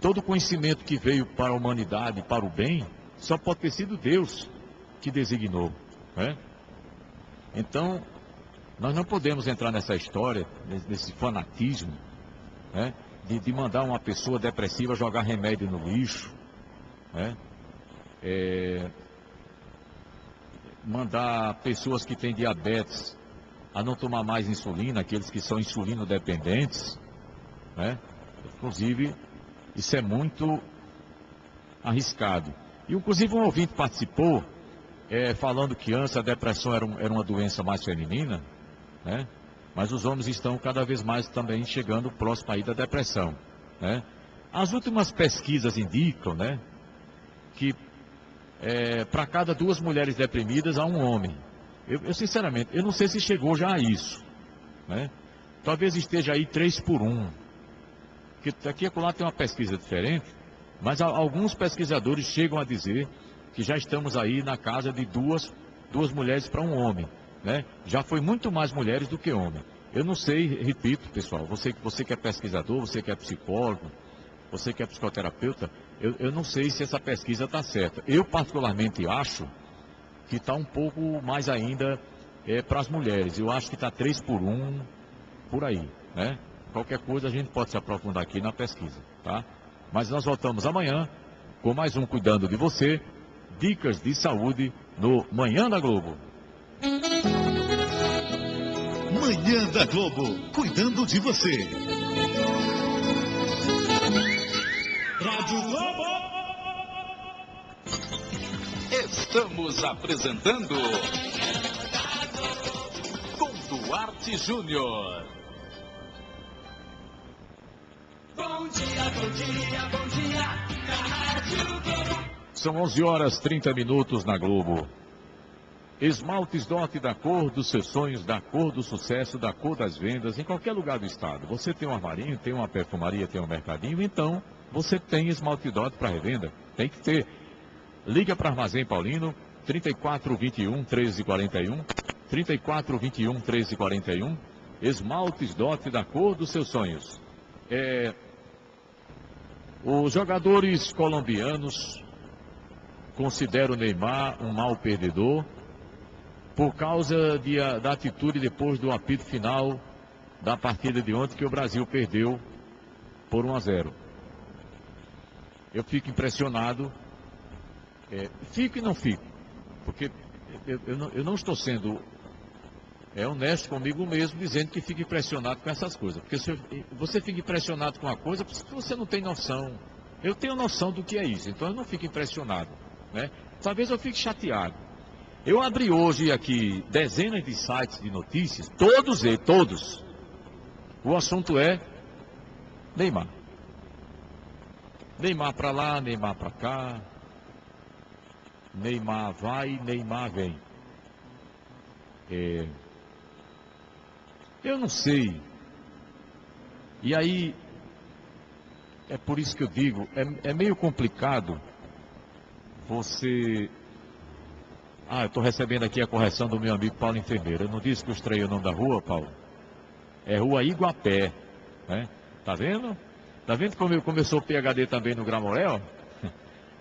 Todo conhecimento que veio para a humanidade, para o bem, só pode ter sido Deus que designou, né? Então, nós não podemos entrar nessa história, nesse fanatismo, né? De mandar uma pessoa depressiva jogar remédio no lixo, né? Mandar pessoas que têm diabetes a não tomar mais insulina, aqueles que são insulino-dependentes, né? Inclusive, isso é muito arriscado. E, inclusive, um ouvinte participou, falando que antes a depressão era uma doença mais feminina, né? Mas os homens estão cada vez mais também chegando próximo aí da depressão, né? As últimas pesquisas indicam, né, que para cada 2 mulheres deprimidas há um homem. Eu sinceramente, eu não sei se chegou já a isso, né? Talvez esteja aí 3 por 1. Porque aqui e acolá tem uma pesquisa diferente, mas alguns pesquisadores chegam a dizer que já estamos aí na casa de duas mulheres para um homem, né? Já foi muito mais mulheres do que homens. Eu não sei, repito, pessoal, você que é pesquisador, você que é psicólogo, você que é psicoterapeuta, eu não sei se essa pesquisa está certa. Eu particularmente acho que está um pouco mais ainda para as mulheres. Eu acho que está 3 por 1, por aí, né? Qualquer coisa a gente pode se aprofundar aqui na pesquisa, tá? Mas nós voltamos amanhã com mais um Cuidando de Você, dicas de saúde no Manhã da Globo. Manhã da Globo, cuidando de você. Rádio Globo. Estamos apresentando com Duarte Júnior. Bom dia, bom dia, bom dia, na Rádio Globo. São 11 horas 30 minutos na Globo. Esmaltes Dot, da cor dos seus sonhos, da cor do sucesso, da cor das vendas, em qualquer lugar do estado. Você tem um armarinho, tem uma perfumaria, tem um mercadinho, então você tem esmalte Dot para revenda. Tem que ter. Liga para Armazém Paulino, 3421 1341, 3421 1341, esmaltes Dot da cor dos seus sonhos. Os jogadores colombianos consideram o Neymar um mau perdedor por causa da atitude depois do apito final da partida de ontem, que o Brasil perdeu por 1-0. Eu fico impressionado, fico e não fico, porque eu não estou sendo honesto comigo mesmo, dizendo que fico impressionado com essas coisas. Porque se você fica impressionado com uma coisa, você não tem noção. Eu tenho noção do que é isso, então eu não fico impressionado, né? Talvez eu fique chateado. Eu abri hoje aqui dezenas de sites de notícias, todos. O assunto é Neymar. Neymar para lá, Neymar para cá. Neymar vai, Neymar vem. Eu não sei. E aí, é por isso que eu digo, é meio complicado você... eu estou recebendo aqui a correção do meu amigo Paulo Enfermeiro. Eu não disse que eu estranhei o nome da rua, Paulo? É Rua Iguapé, né? Tá vendo? Tá vendo como eu sou PhD também no Gramoré?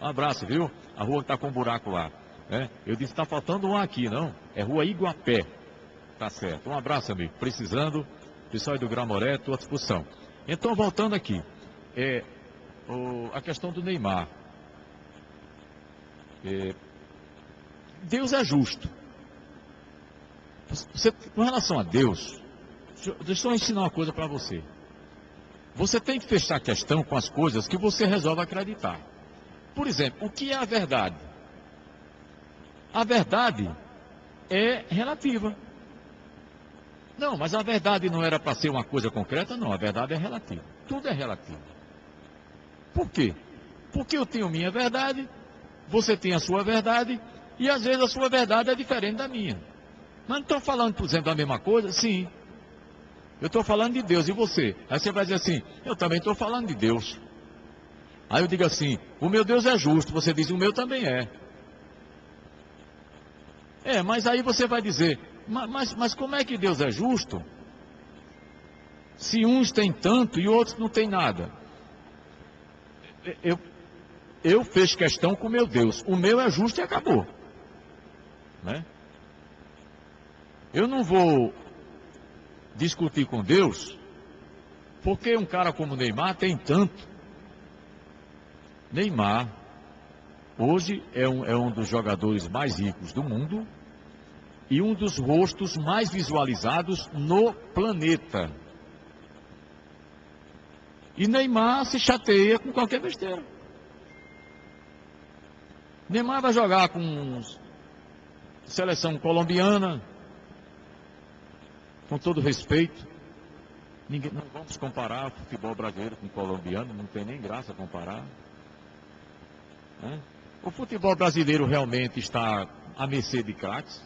Um abraço, viu? A rua que tá com um buraco lá, né? Eu disse, tá faltando um aqui, não? É Rua Iguapé. Tá certo. Um abraço, amigo. Precisando, pessoal do Gramoré, estou à disposição. Então, voltando aqui, a questão do Neymar. Deus é justo. Com relação a Deus, deixa eu ensinar uma coisa para você. Você tem que fechar a questão com as coisas que você resolve acreditar. Por exemplo, o que é a verdade? A verdade é relativa. Não, mas a verdade não era para ser uma coisa concreta? Não, a verdade é relativa. Tudo é relativo. Por quê? Porque eu tenho minha verdade, você tem a sua verdade, e às vezes a sua verdade é diferente da minha. Mas não estou falando, por exemplo, da mesma coisa? Sim. Eu estou falando de Deus, e você? Aí você vai dizer assim, eu também estou falando de Deus. Aí eu digo assim, o meu Deus é justo, você diz, o meu também é. Mas aí você vai dizer, mas como é que Deus é justo? Se uns têm tanto e outros não têm nada. Eu fecho questão com o meu Deus, o meu é justo e acabou. Né? Eu não vou discutir com Deus, porque um cara como Neymar tem tanto. Neymar, hoje, é um dos jogadores mais ricos do mundo e um dos rostos mais visualizados no planeta. E Neymar se chateia com qualquer besteira. Neymar vai jogar com seleção colombiana, com todo respeito. Não vamos comparar o futebol brasileiro com o colombiano, não tem nem graça comparar. O futebol brasileiro realmente está à mercê de craques.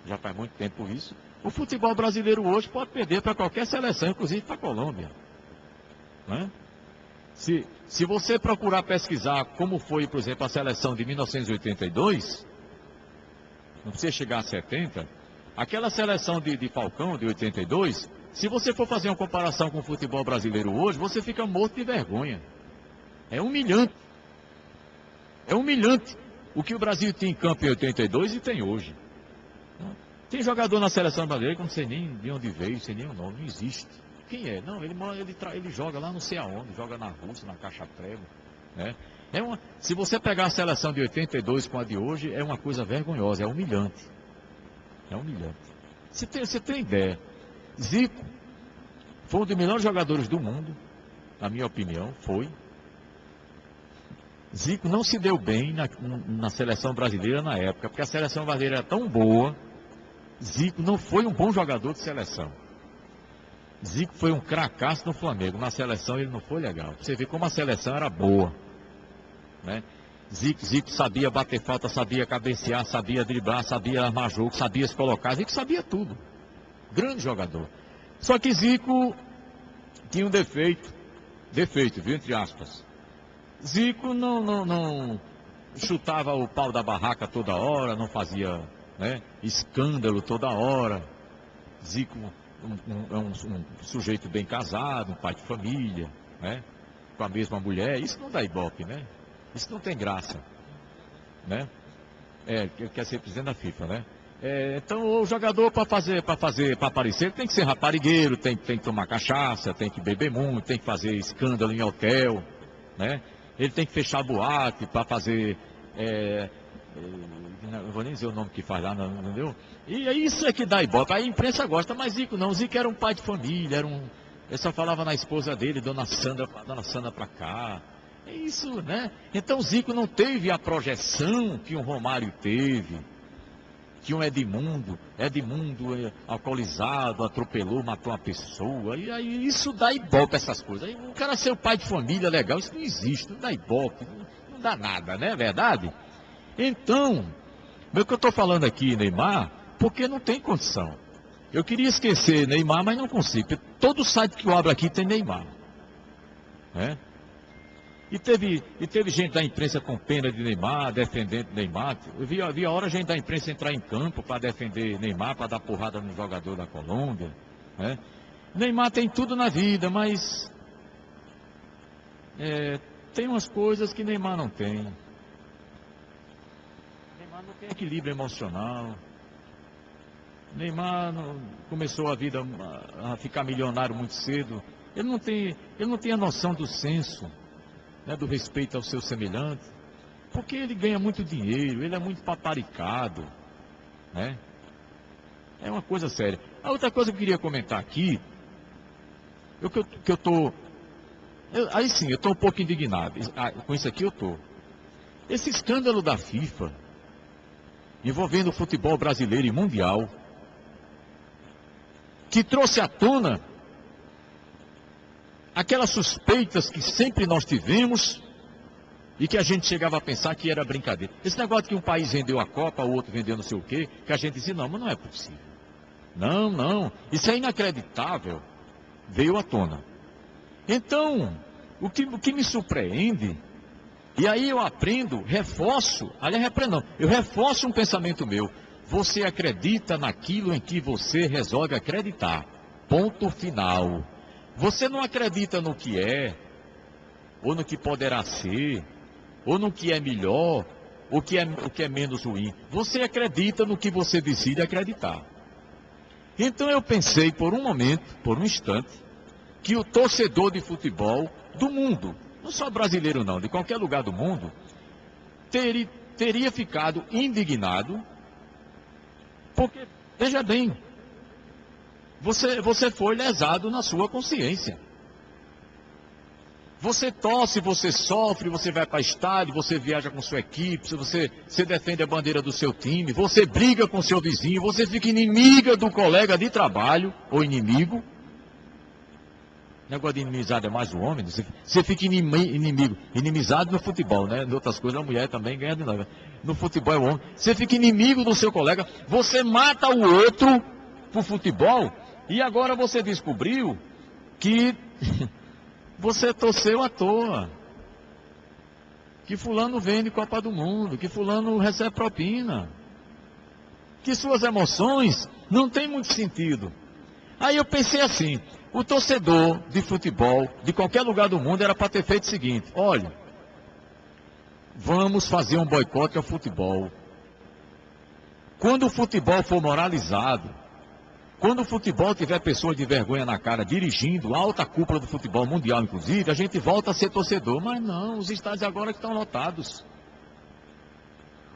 Já faz muito tempo isso. O futebol brasileiro hoje pode perder para qualquer seleção, inclusive para a Colômbia. Se você procurar pesquisar como foi, por exemplo, a seleção de 1982, não precisa chegar a 70, aquela seleção de Falcão, de 82, se você for fazer uma comparação com o futebol brasileiro hoje, você fica morto de vergonha. É humilhante. É humilhante o que o Brasil tinha em campo em 82 e tem hoje. Tem jogador na seleção brasileira que eu não sei nem de onde veio, sei nem o nome, não existe. Quem é? Não, ele joga lá não sei aonde, joga na Rússia, na Caixa-Prego. Né? Se você pegar a seleção de 82 com a de hoje, é uma coisa vergonhosa, é humilhante. É humilhante. Você tem ideia, Zico foi um dos melhores jogadores do mundo, na minha opinião, foi. Zico não se deu bem na seleção brasileira na época, porque a seleção brasileira era tão boa. Zico não foi um bom jogador de seleção. Zico foi um cracaço no Flamengo. Na seleção ele não foi legal. Você vê como a seleção era boa. Né? Zico sabia bater falta, sabia cabecear, sabia driblar, sabia armar jogo, sabia se colocar. Zico sabia tudo. Grande jogador. Só que Zico tinha um defeito. defeito, viu, entre aspas. Zico não chutava o pau da barraca toda hora, não fazia, né, escândalo toda hora. Zico é um sujeito bem casado, um pai de família, né, com a mesma mulher. Isso não dá ibope, né? Isso não tem graça, né? Quer ser presidente da FIFA, né? Então o jogador para aparecer tem que ser raparigueiro, tem que tomar cachaça, tem que beber muito, tem que fazer escândalo em hotel, né? Ele tem que fechar boate para fazer, não vou nem dizer o nome que faz lá, não, entendeu? E isso é que dá ibope. Aí a imprensa gosta, mas Zico não. Zico era um pai de família, ele só falava na esposa dele, Dona Sandra pra cá. É isso, né? Então Zico não teve a projeção que um Romário teve, que um Edmundo alcoolizado, atropelou, matou uma pessoa. E aí isso dá ibope, essas coisas. Aí, o cara ser o pai de família legal, isso não existe, não dá ibope, não dá nada, né? É verdade? Então, o que eu estou falando aqui, Neymar, porque não tem condição. Eu queria esquecer Neymar, mas não consigo. Todo site que eu abro aqui tem Neymar, né? E teve gente da imprensa com pena de Neymar, defendendo Neymar. Eu vi a hora gente da imprensa entrar em campo para defender Neymar, para dar porrada no jogador da Colômbia, né? Neymar tem tudo na vida, mas tem umas coisas que Neymar não tem. Neymar não tem equilíbrio emocional. Neymar começou a vida a ficar milionário muito cedo. Ele não tem a noção do senso, né, do respeito ao seu semelhante, porque ele ganha muito dinheiro, ele é muito paparicado, né? É uma coisa séria. A outra coisa que eu queria comentar aqui, aí sim, eu estou um pouco indignado, com isso aqui eu estou. Esse escândalo da FIFA, envolvendo o futebol brasileiro e mundial, que trouxe à tona aquelas suspeitas que sempre nós tivemos e que a gente chegava a pensar que era brincadeira. Esse negócio de que um país vendeu a Copa, o outro vendeu não sei o quê, que a gente dizia, não, mas não é possível. Não, isso é inacreditável. Veio à tona. Então, o que me surpreende, e aí eu reforço um pensamento meu. Você acredita naquilo em que você resolve acreditar. Ponto final. Você não acredita no que é, ou no que poderá ser, ou no que é melhor, ou o que é menos ruim. Você acredita no que você decide acreditar. Então eu pensei por um instante, que o torcedor de futebol do mundo, não só brasileiro não, de qualquer lugar do mundo, teria ficado indignado, porque, veja bem, você foi lesado na sua consciência. Você torce, você sofre, você vai para estádio, você viaja com sua equipe, você defende a bandeira do seu time, você briga com seu vizinho, você fica inimiga do colega de trabalho, ou inimigo. Negócio de inimizade é mais o homem, você fica inimizado no futebol, né? Em outras coisas a mulher também ganha de nada. No futebol é o homem. Você fica inimigo do seu colega, você mata o outro pro futebol. E agora você descobriu que você torceu à toa. Que fulano vende Copa do Mundo, que fulano recebe propina. Que suas emoções não têm muito sentido. Aí eu pensei assim, o torcedor de futebol, de qualquer lugar do mundo, era para ter feito o seguinte, olha, vamos fazer um boicote ao futebol. Quando o futebol for moralizado, quando o futebol tiver pessoas de vergonha na cara dirigindo, alta cúpula do futebol mundial, inclusive, a gente volta a ser torcedor. Mas não, os estádios agora que estão lotados.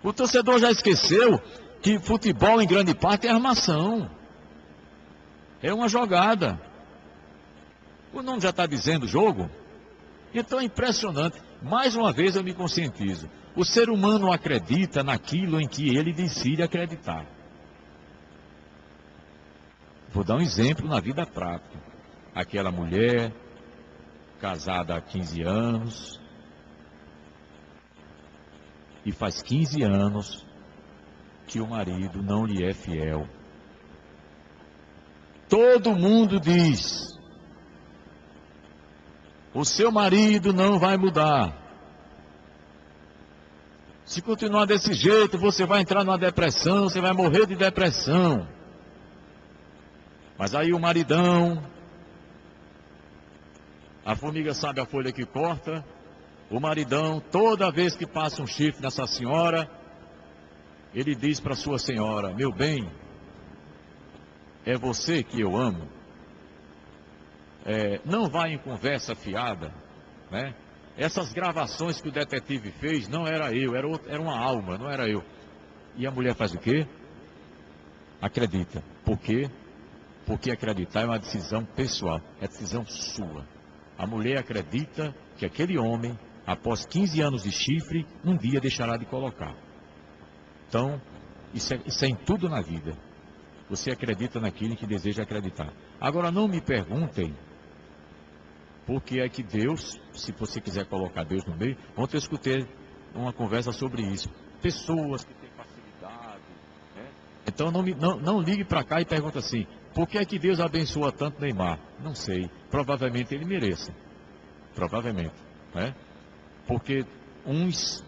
O torcedor já esqueceu que futebol, em grande parte, é armação. É uma jogada. O nome já está dizendo jogo? Então é impressionante. Mais uma vez eu me conscientizo. O ser humano acredita naquilo em que ele decide acreditar. Vou dar um exemplo na vida prática. Aquela mulher, casada há 15 anos, e faz 15 anos que o marido não lhe é fiel. Todo mundo diz O seu marido não vai mudar. Se continuar desse jeito, você vai entrar numa depressão, você vai morrer de depressão. Mas aí o maridão, a formiga sabe a folha que corta, o maridão, toda vez que passa um chifre nessa senhora, ele diz para sua senhora: meu bem, é você que eu amo. Não vai em conversa fiada, né? Essas gravações que o detetive fez, não era eu, era uma alma, não era eu. E a mulher faz o quê? Acredita. Por quê? Porque acreditar é uma decisão pessoal, é decisão sua. A mulher acredita que aquele homem, após 15 anos de chifre, um dia deixará de colocar. Então, isso é em tudo na vida. Você acredita naquilo em que deseja acreditar. Agora, não me perguntem por que é que Deus, se você quiser colocar Deus no meio, ontem eu escutei uma conversa sobre isso. Pessoas que têm facilidade, né? Então não ligue para cá e pergunte assim: por que é que Deus abençoa tanto Neymar? Não sei. Provavelmente ele mereça. Provavelmente, né? Porque uns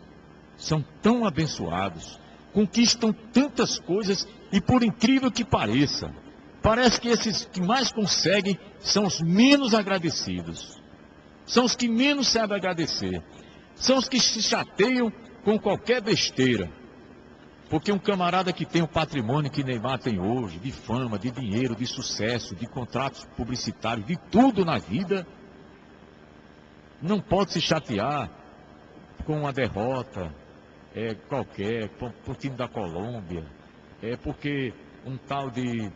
são tão abençoados, conquistam tantas coisas e, por incrível que pareça, parece que esses que mais conseguem são os menos agradecidos. São os que menos sabem agradecer. São os que se chateiam com qualquer besteira. Porque um camarada que tem o patrimônio que Neymar tem hoje, de fama, de dinheiro, de sucesso, de contratos publicitários, de tudo na vida, não pode se chatear com uma derrota qualquer, por time da Colômbia. Porque um tal de...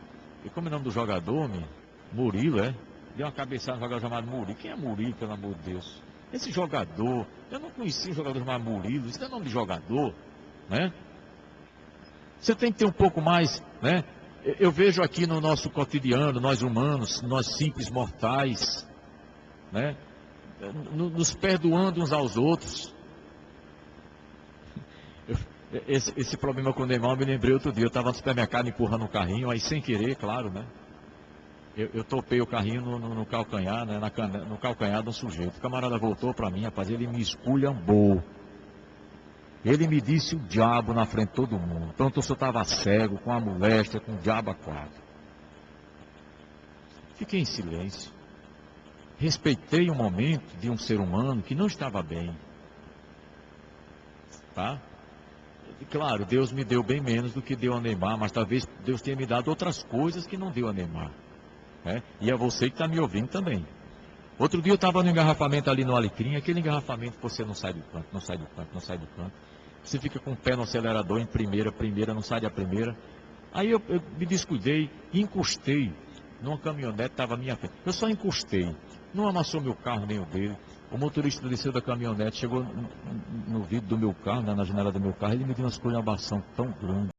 Como é o nome do jogador, Murilo, Deu uma cabeçada no jogador chamado Murilo. Quem é Murilo, pelo amor de Deus? Esse jogador, eu não conheci um jogador chamado Murilo, isso não é nome de jogador, né? Você tem que ter um pouco mais, né? Eu vejo aqui no nosso cotidiano, nós humanos, nós simples mortais, né? Nos perdoando uns aos outros. Esse problema com o Neymar eu me lembrei outro dia. Eu estava no supermercado empurrando um carrinho, aí sem querer, claro, né? Eu topei o carrinho no calcanhar, né? No calcanhar de um sujeito. O camarada voltou para mim, rapaz, ele me esculhambou. Ele me disse o diabo na frente de todo mundo. Então eu estava cego, com a moléstia, com o diabo a quatro. Fiquei em silêncio. Respeitei o momento de um ser humano que não estava bem. Tá? Claro, Deus me deu bem menos do que deu a Neymar, mas talvez Deus tenha me dado outras coisas que não deu a Neymar. E é você que está me ouvindo também. Outro dia eu estava no engarrafamento ali no Alecrim, aquele engarrafamento que você não sai do canto, não sai do canto, não sai do canto. Você fica com o pé no acelerador em primeira, não sai da primeira. Aí eu me descuidei e encostei numa caminhonete que estava à minha frente. Eu só encostei, não amassou meu carro nem o dele. O motorista desceu da caminhonete, chegou no vidro do meu carro, na janela do meu carro, ele me deu uma esculhambação tão grande.